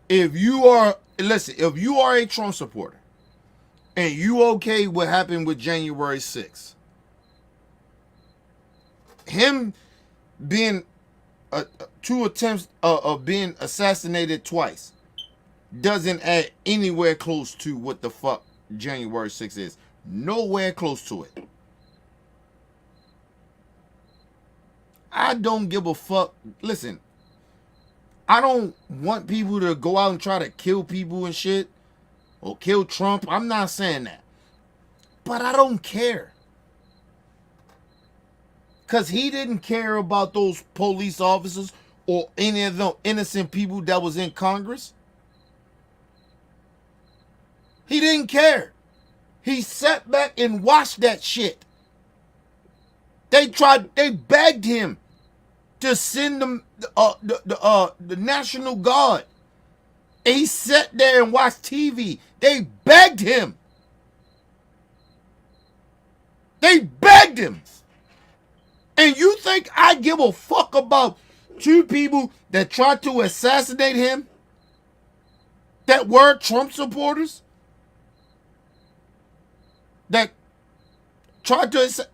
If you are a Trump supporter and you okay what happened with January 6th, him being 2 attempts of being assassinated twice doesn't add anywhere close to what the fuck January 6th is. Nowhere close to it. I don't give a fuck. Listen, I don't want people to go out and try to kill people and shit or kill Trump. I'm not saying that. But I don't care. Because he didn't care about those police officers or any of the innocent people that was in Congress. He didn't care. He sat back and watched that shit. They begged him to send them the National Guard. And he sat there and watched TV. They begged him. They begged him. And you think I give a fuck about 2 people that tried to assassinate him? That were Trump supporters? That tried to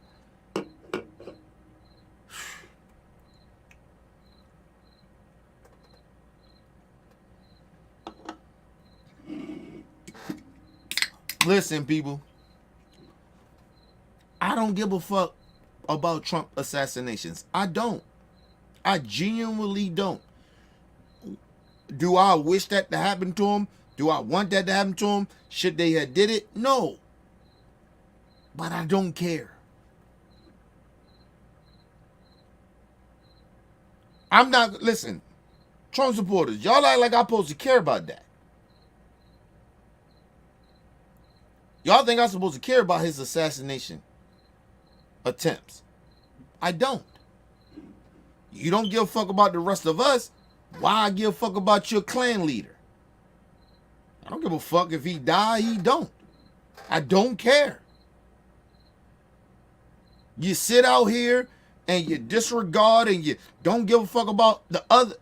listen, people. I don't give a fuck about Trump assassinations. I don't. I genuinely don't. Do I wish that to happen to him? Do I want that to happen to him? Should they have did it? No. But I don't care. I'm not, listen, Trump supporters, y'all act like I'm supposed to care about that. Y'all think I'm supposed to care about his assassination attempts. I don't. You don't give a fuck about the rest of us. Why I give a fuck about your clan leader? I don't give a fuck if he die, he don't. I don't care. You sit out here and you disregard and you don't give a fuck about the other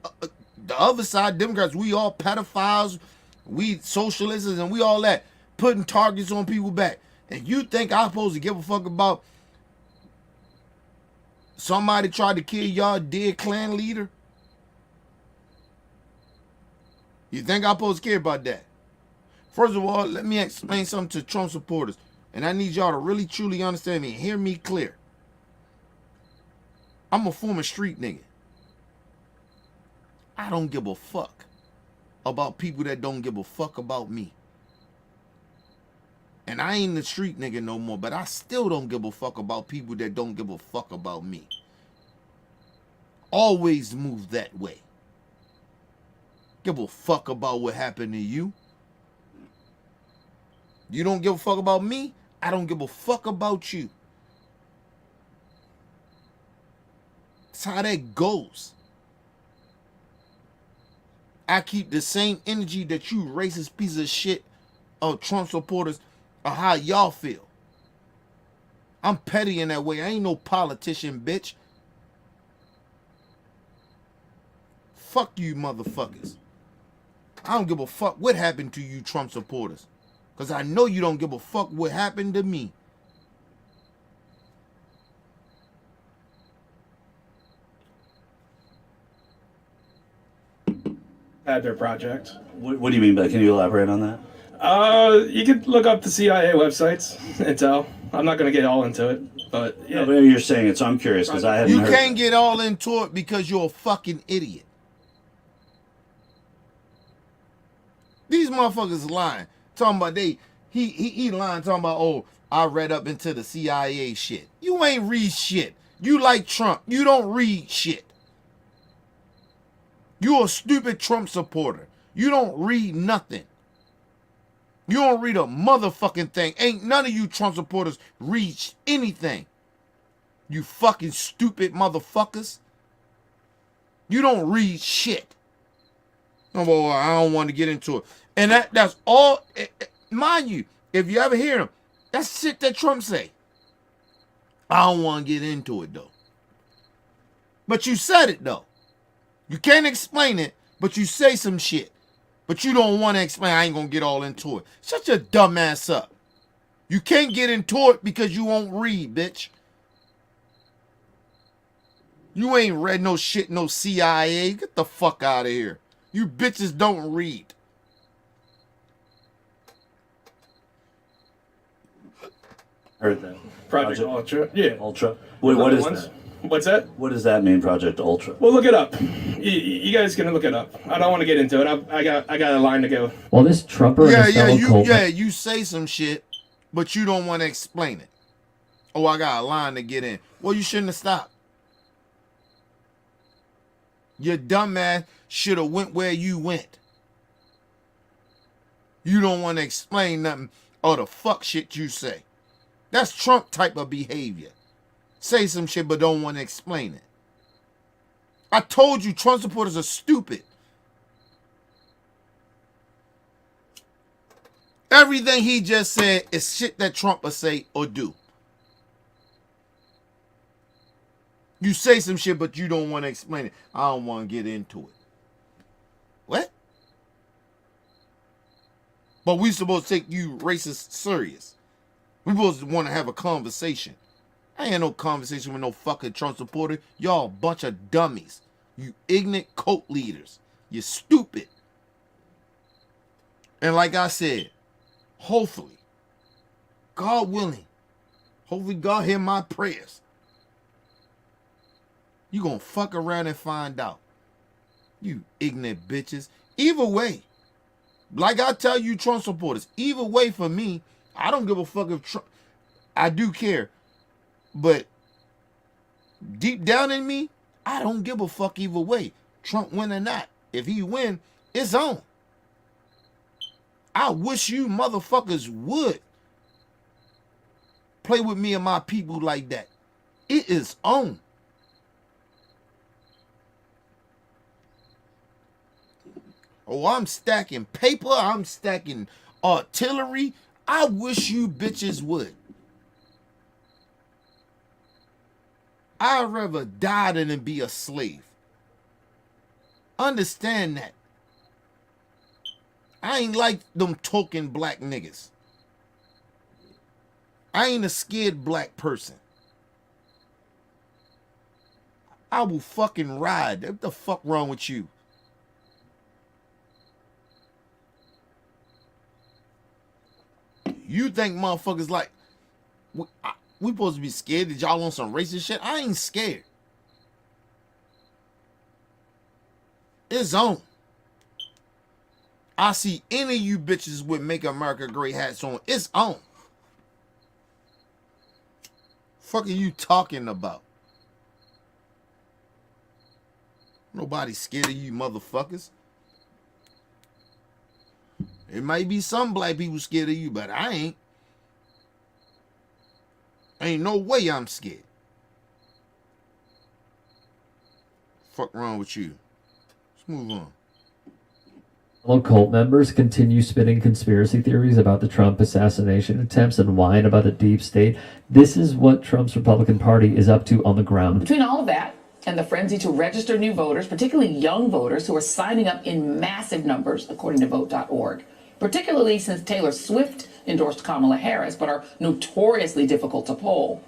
The other side, Democrats, we all pedophiles, we socialists, and we all that, putting targets on people's back. And you think I'm supposed to give a fuck about somebody tried to kill y'all dead Klan leader? You think I'm supposed to care about that? First of all, let me explain something to Trump supporters. And I need y'all to really, truly understand me and hear me clear. I'm a former street nigga. I don't give a fuck about people that don't give a fuck about me. And I ain't the street nigga no more, but I still don't give a fuck about people that don't give a fuck about me. Always move that way. Give a fuck about what happened to you. You don't give a fuck about me, I don't give a fuck about you. That's how that goes. I keep the same energy that you racist piece of shit of Trump supporters of how y'all feel. I'm petty in that way. I ain't no politician, bitch. Fuck you motherfuckers. I don't give a fuck what happened to you Trump supporters. Because I know you don't give a fuck what happened to me. Had their project. What do you mean by? Can you elaborate on that? You could look up the CIA websites and tell. I'm not going to get all into it, but yeah. No, but you're saying it, so I'm curious because I haven't You heard. can't get all into it because you're a fucking idiot. These motherfuckers lying. Talking about he lying talking about, oh, I read up into the CIA shit. You ain't read shit. You like Trump. You don't read shit. You a stupid Trump supporter. You don't read nothing. You don't read a motherfucking thing. Ain't none of you Trump supporters read anything. You fucking stupid motherfuckers. You don't read shit. Oh, well, I don't want to get into it. And that's all. Mind you, if you ever hear him, that's shit that Trump say. I don't want to get into it, though. But you said it, though. You can't explain it, but you say some shit. But you don't want to explain. I ain't going to get all into it. Shut your dumb ass up. You can't get into it because you won't read, bitch. You ain't read no shit, no CIA. Get the fuck out of here. You bitches don't read. Heard that. Project Ultra. Yeah. Ultra. Wait, what is Ones. that? What's that? What does that mean, Project Ultra? Well, look it up. You guys can look it up. I don't want to get into it. I got a line to go. Well, this Trumper and his fellow cult- you say some shit, but you don't want to explain it. Oh, I got a line to get in. Well, you shouldn't have stopped. Your dumb ass should have went where you went. You don't want to explain nothing or the fuck shit you say. That's Trump type of behavior. Say some shit but don't want to explain it. I told you Trump supporters are stupid. Everything he just said is shit that Trump will say or do. You say some shit but you don't want to explain it. I don't want to get into it. What? But we supposed to take you racist serious. We supposed to want to have a conversation. I ain't no conversation with no fucking Trump supporter. Y'all a bunch of dummies. You ignorant cult leaders. You're stupid. And like I said, hopefully, God willing, hopefully God hear my prayers. You gonna fuck around and find out. You ignorant bitches. Either way, like I tell you Trump supporters, either way for me, I don't give a fuck if Trump, I do care. But deep down in me, I don't give a fuck either way. Trump win or not. If he win, it's on. I wish you motherfuckers would play with me and my people like that. It is on. Oh, I'm stacking paper. I'm stacking artillery. I wish you bitches would. I'd rather die than be a slave. Understand that. I ain't like them token black niggas. I ain't a scared black person. I will fucking ride. What the fuck wrong with you? You think motherfuckers like we supposed to be scared that y'all on some racist shit? I ain't scared. It's on. I see any of you bitches with Make America Great hats on. It's on. Fuck are you talking about? Nobody's scared of you motherfuckers. It might be some black people scared of you, but I ain't. Ain't no way I'm scared. Fuck wrong with you? Let's move on. Fellow cult members continue spinning conspiracy theories about the Trump assassination attempts and whine about the deep state. This is what Trump's Republican Party is up to on the ground. Between all of that and the frenzy to register new voters, particularly young voters who are signing up in massive numbers, according to Vote.org, particularly since Taylor Swift endorsed Kamala Harris, but are notoriously difficult to poll.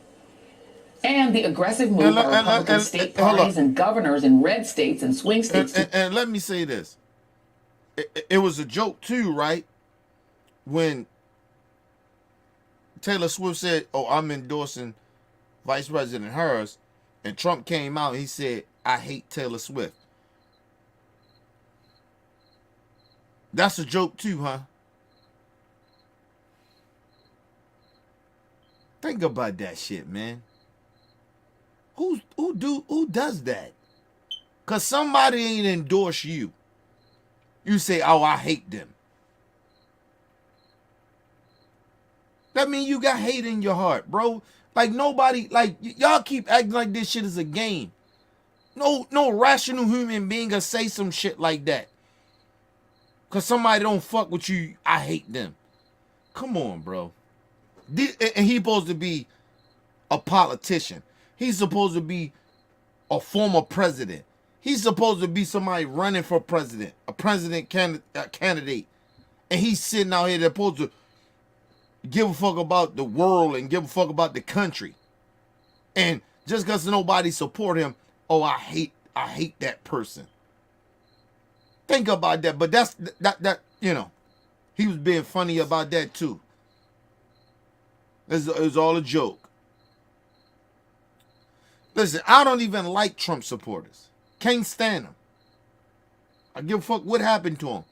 And the aggressive move by Republican state parties and governors in red states and swing states. And let me say this. It was a joke too, right? When Taylor Swift said, "Oh, I'm endorsing Vice President Harris," and Trump came out and he said, "I hate Taylor Swift." That's a joke too, huh? Think about that shit, man. Who does that? Cause somebody ain't endorse you. You say, "Oh, I hate them." That means you got hate in your heart, bro. Like nobody, like y'all keep acting like this shit is a game. No rational human being gonna say some shit like that. Cause somebody don't fuck with you, I hate them. Come on, bro. And he's supposed to be a politician. He's supposed to be a former president. He's supposed to be somebody running for president, a president candidate. And he's sitting out here that's supposed to give a fuck about the world and give a fuck about the country. And just because nobody support him, oh, I hate that person. Think about that. But that's that you know, he was being funny about that too. It was all a joke. Listen, I don't even like Trump supporters. Can't stand them. I give a fuck what happened to them.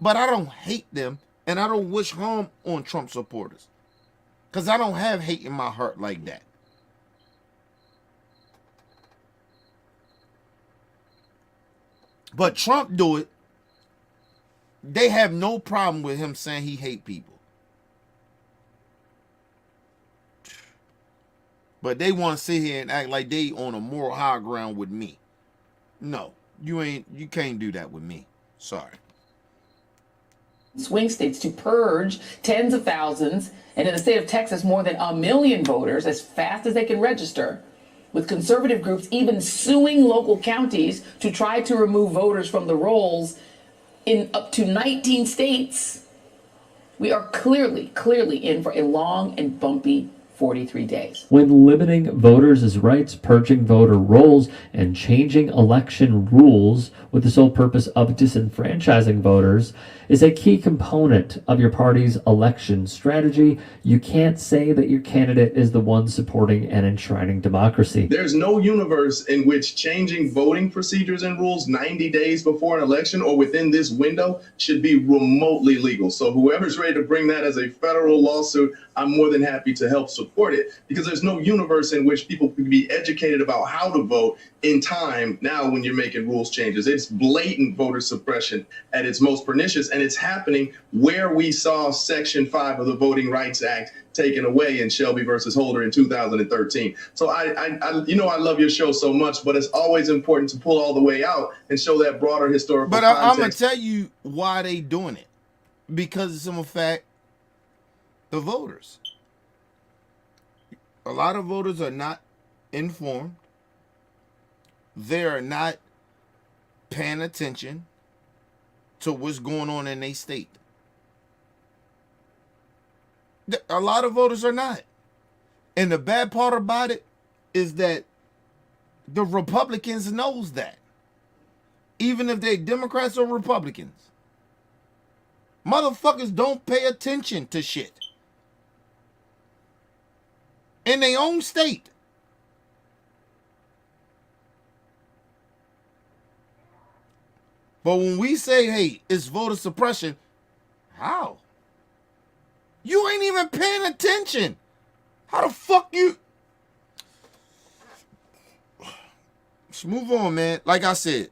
But I don't hate them, and I don't wish harm on Trump supporters. Because I don't have hate in my heart like that. But Trump do it. They have no problem with him saying he hate people. But they want to sit here and act like they on a moral high ground with me. No, you can't do that with me. Sorry. Swing states to purge tens of thousands, and in the state of Texas, more than 1 million voters as fast as they can register, with conservative groups even suing local counties to try to remove voters from the rolls in up to 19 states. We are clearly in for a long and bumpy 43 days. When limiting voters' rights, purging voter rolls, and changing election rules with the sole purpose of disenfranchising voters is a key component of your party's election strategy, you can't say that your candidate is the one supporting and enshrining democracy. There's no universe in which changing voting procedures and rules 90 days before an election or within this window should be remotely legal. So whoever's ready to bring that as a federal lawsuit, I'm more than happy to help support it, because there's no universe in which people can be educated about how to vote in time now when you're making rules changes. It's blatant voter suppression at its most pernicious, and it's happening where we saw Section 5 of the Voting Rights Act taken away in Shelby versus Holder in 2013. So I love your show so much, but it's always important to pull all the way out and show that broader historical But context. I'm going to tell you why they doing it. Because it's in fact the voters. A lot of voters are not informed. They're not paying attention to what's going on in their state. A lot of voters are not. And the bad part about it is that the Republicans knows that. Even if they're Democrats or Republicans. Motherfuckers don't pay attention to shit. In their own state. But when we say, hey, it's voter suppression, how? You ain't even paying attention. How the fuck you? Let's move on, man. Like I said,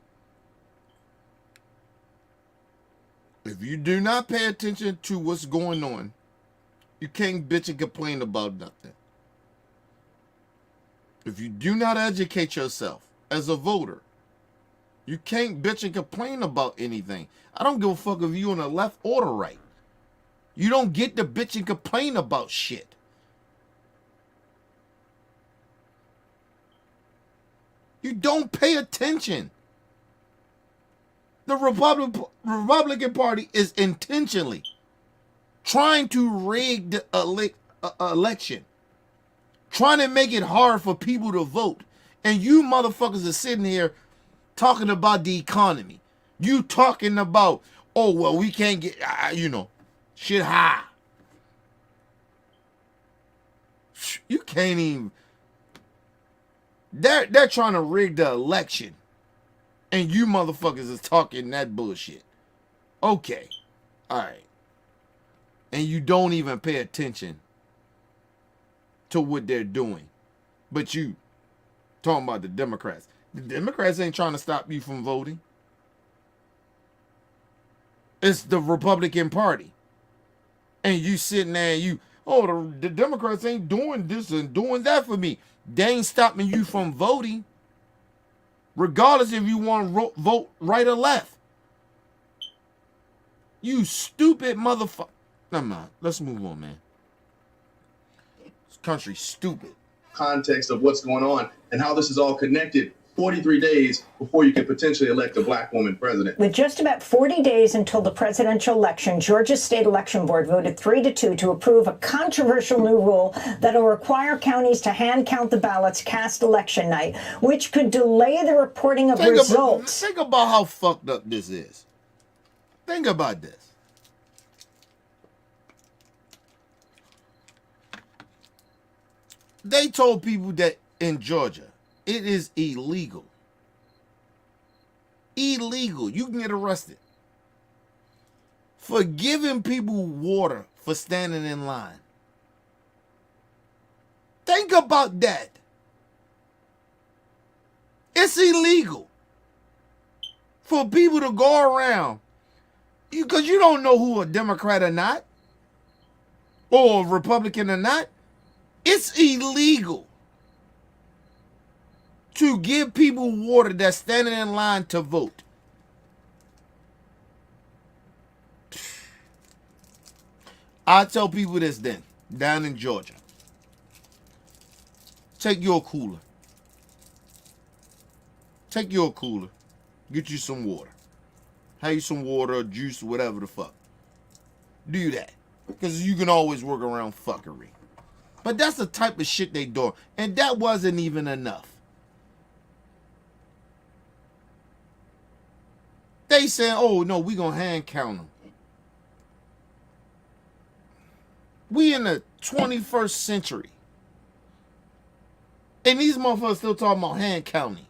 if you do not pay attention to what's going on, you can't bitch and complain about nothing. If you do not educate yourself as a voter, you can't bitch and complain about anything. I don't give a fuck if you on the left or the right. You don't get to bitch and complain about shit. You don't pay attention. The Republican Party is intentionally trying to rig the election. Trying to make it hard for people to vote. And you motherfuckers are sitting here talking about the economy. You talking about, oh, well, we can't get, shit high. You can't even. They're trying to rig the election. And you motherfuckers is talking that bullshit. Okay. All right. And you don't even pay attention to what they're doing. But you talking about the Democrats. The Democrats ain't trying to stop you from voting. It's the Republican Party. And you sitting there and the Democrats ain't doing this and doing that for me. They ain't stopping you from voting. Regardless if you want to vote right or left. You stupid motherfucker. Never mind. Let's move on, man. This country's stupid. Context of what's going on and how this is all connected 43 days before you can potentially elect a black woman president. With just about 40 days until the presidential election, Georgia's state election board voted 3-2 to approve a controversial new rule that will require counties to hand count the ballots cast election night, which could delay the reporting of results. Think about how fucked up this is. Think about this. They told people that in Georgia, it is illegal. Illegal. You can get arrested for giving people water for standing in line. Think about that. It's illegal for people to go around because you don't know who a Democrat or not or a Republican or not. It's illegal to give people water that's standing in line to vote. I tell people this then, down in Georgia. Take your cooler. Take your cooler. Get you some water. Have you some water, juice, whatever the fuck. Do that. Because you can always work around fuckery. But that's the type of shit they do. And that wasn't even enough. They saying, oh, no, we going to hand count them. We in the 21st century. And these motherfuckers still talking about hand counting.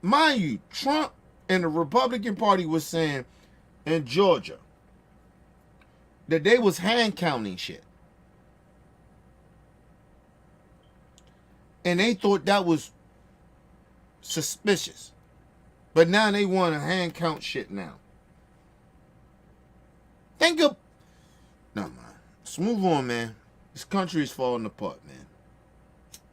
Mind you, Trump and the Republican Party was saying in Georgia that they was hand counting shit. And they thought that was suspicious. But now they want to hand count shit now. Think of... No, man. Let's move on, man. This country is falling apart, man.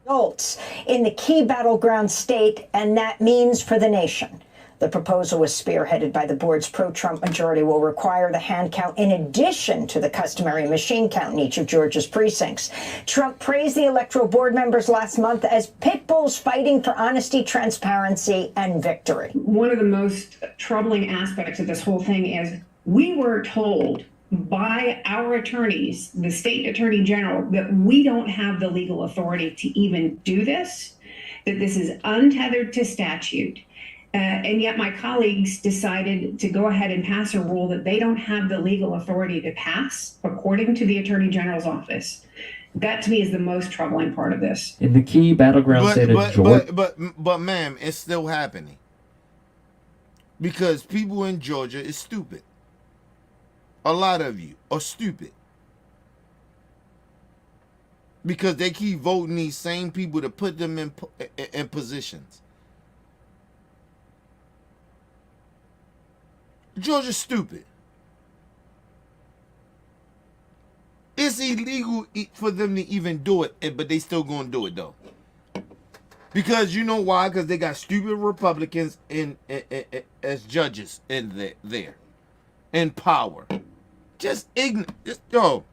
Results in the key battleground state, and that means for the nation. The proposal was spearheaded by the board's pro-Trump majority will require the hand count in addition to the customary machine count in each of Georgia's precincts. Trump praised the electoral board members last month as pit bulls fighting for honesty, transparency, and victory. One of the most troubling aspects of this whole thing is we were told by our attorneys, the state attorney general, that we don't have the legal authority to even do this, that this is untethered to statute. And yet my colleagues decided to go ahead and pass a rule that they don't have the legal authority to pass, according to the Attorney General's office. That to me is the most troubling part of this. In the key battleground state of Georgia. But ma'am, it's still happening. Because people in Georgia is stupid. A lot of you are stupid. Because they keep voting these same people to put them in positions. Georgia's stupid. It's illegal for them to even do it, but they still gonna do it though. Because you know why? Because they got stupid Republicans as judges in there, in power. Just ignorant. Yo.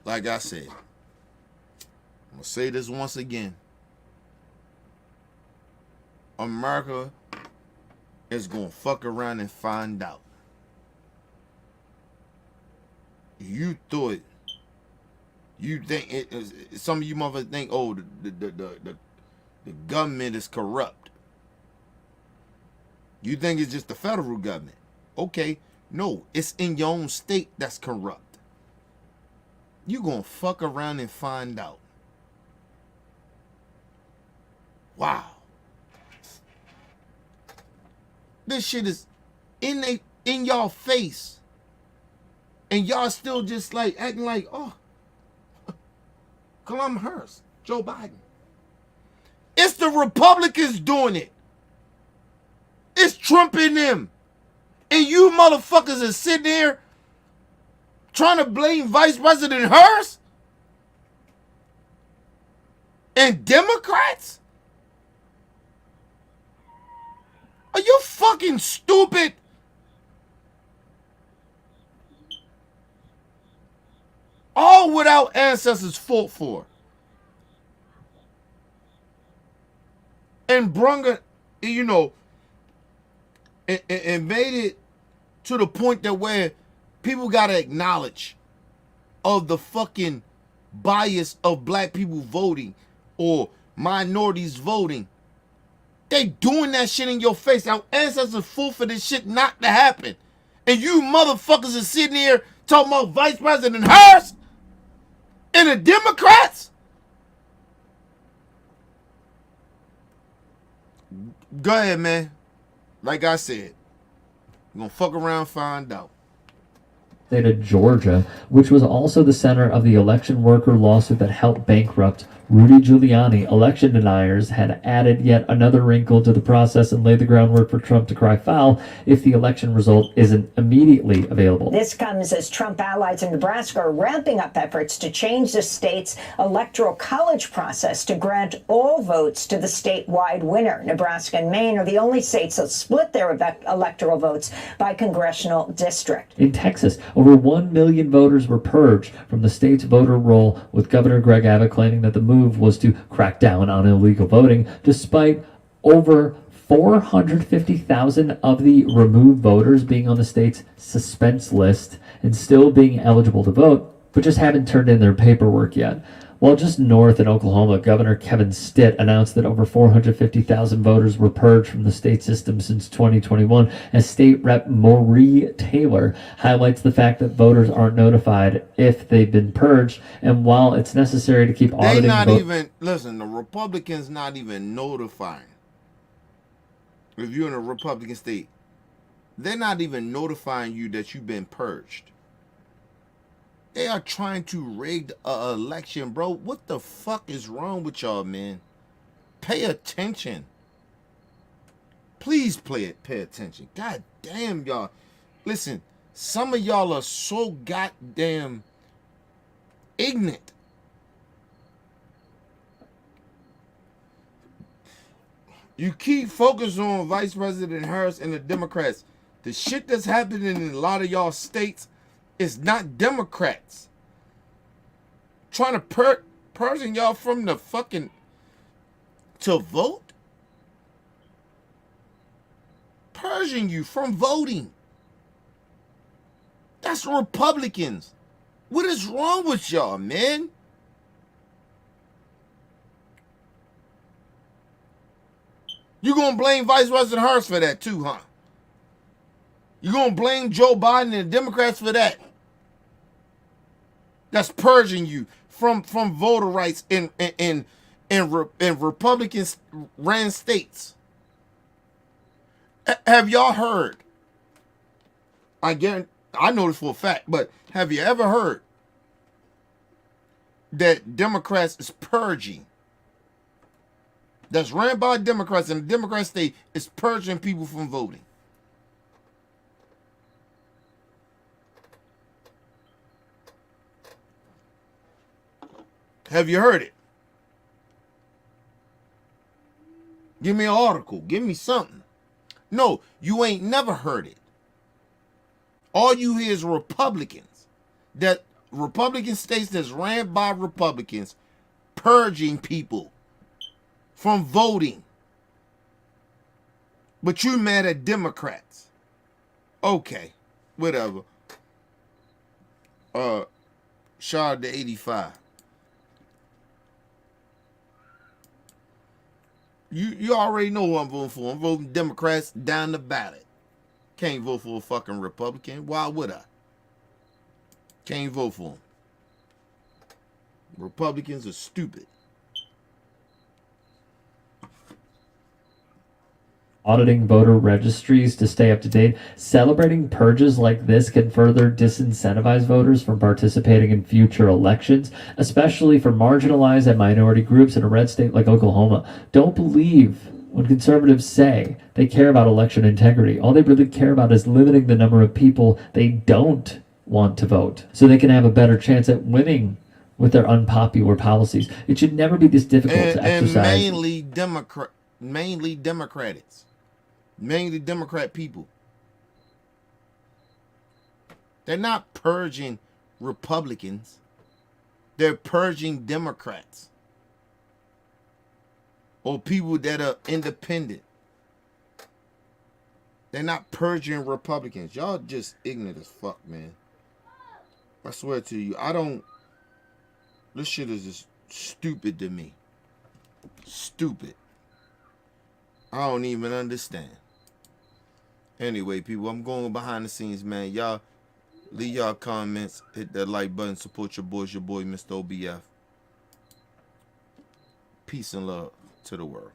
Like I said, I'm gonna say this once again. America is gonna fuck around and find out. You thought, you think it is, some of you motherfuckers think, oh, the government is corrupt. You think it's just the federal government. Okay, no, it's in your own state that's corrupt. You gonna fuck around and find out. Wow. This shit is in y'all face. And y'all still just like acting like, oh, Kamala Harris, Joe Biden. It's the Republicans doing it. It's Trump in them. And you motherfuckers are sitting there trying to blame Vice President Harris? And Democrats? Are you fucking stupid? All what our ancestors fought for. And brung it, you know, and made it to the point that where people gotta acknowledge of the fucking bias of black people voting or minorities voting. They doing that shit in your face. Our ancestors fought for this shit not to happen. And you motherfuckers are sitting here talking about Vice President Harris and the Democrats? Go ahead, man. Like I said, we're gonna fuck around, find out. State of Georgia, which was also the center of the election worker lawsuit that helped bankrupt Rudy Giuliani. Election deniers had added yet another wrinkle to the process and laid the groundwork for Trump to cry foul if the election result isn't immediately available. This comes as Trump allies in Nebraska are ramping up efforts to change the state's electoral college process to grant all votes to the statewide winner. Nebraska and Maine are the only states that split their electoral votes by congressional district. In Texas, over 1 million voters were purged from the state's voter roll, with Governor Greg Abbott claiming that the move was to crack down on illegal voting, despite over 450,000 of the removed voters being on the state's suspense list and still being eligible to vote, but just haven't turned in their paperwork yet. While just north in Oklahoma, Governor Kevin Stitt announced that over 450,000 voters were purged from the state system since 2021, as State Rep Mauree Taylor highlights the fact that voters aren't notified if they've been purged, and while it's necessary to keep auditing... Listen, the Republicans not even notifying. If you're in a Republican state, they're not even notifying you that you've been purged. They are trying to rig an election, bro. What the fuck is wrong with y'all, man? Pay attention. Please pay attention. God damn, y'all. Listen, some of y'all are so goddamn ignorant. You keep focusing on Vice President Harris and the Democrats. The shit that's happening in a lot of y'all states is not Democrats trying to purging y'all from the fucking to vote. Purging you from voting. That's Republicans. What is wrong with y'all, man? You gonna blame Vice President Harris for that too, huh? You gonna blame Joe Biden and the Democrats for that? That's purging you from voter rights in Republican ran states. Have y'all heard? I know this for a fact, but have you ever heard that Democrats is purging? That's ran by Democrats in the Democrat state is purging people from voting. Have you heard it? Give me an article. Give me something. No, you ain't never heard it. All you hear is Republicans. That Republican states that's ran by Republicans purging people from voting. But you mad at Democrats. Okay, whatever. Shout out to 85. You already know who I'm voting for. I'm voting Democrats down the ballot. Can't vote for a fucking Republican. Why would I? Can't vote for them. Republicans are stupid. Auditing voter registries to stay up to date. Celebrating purges like this can further disincentivize voters from participating in future elections, especially for marginalized and minority groups in a red state like Oklahoma. Don't believe when conservatives say they care about election integrity. All they really care about is limiting the number of people they don't want to vote so they can have a better chance at winning with their unpopular policies. It should never be this difficult to exercise. And mainly Democrats. Mainly Democrat people. They're not purging Republicans. They're purging Democrats. Or people that are independent. They're not purging Republicans. Y'all just ignorant as fuck, man. I swear to you, this shit is just stupid to me. Stupid. I don't even understand. Anyway, people, I'm going behind the scenes, man. Y'all leave y'all comments, hit that like button, support your boy, Mr. OBF. Peace and love to the world.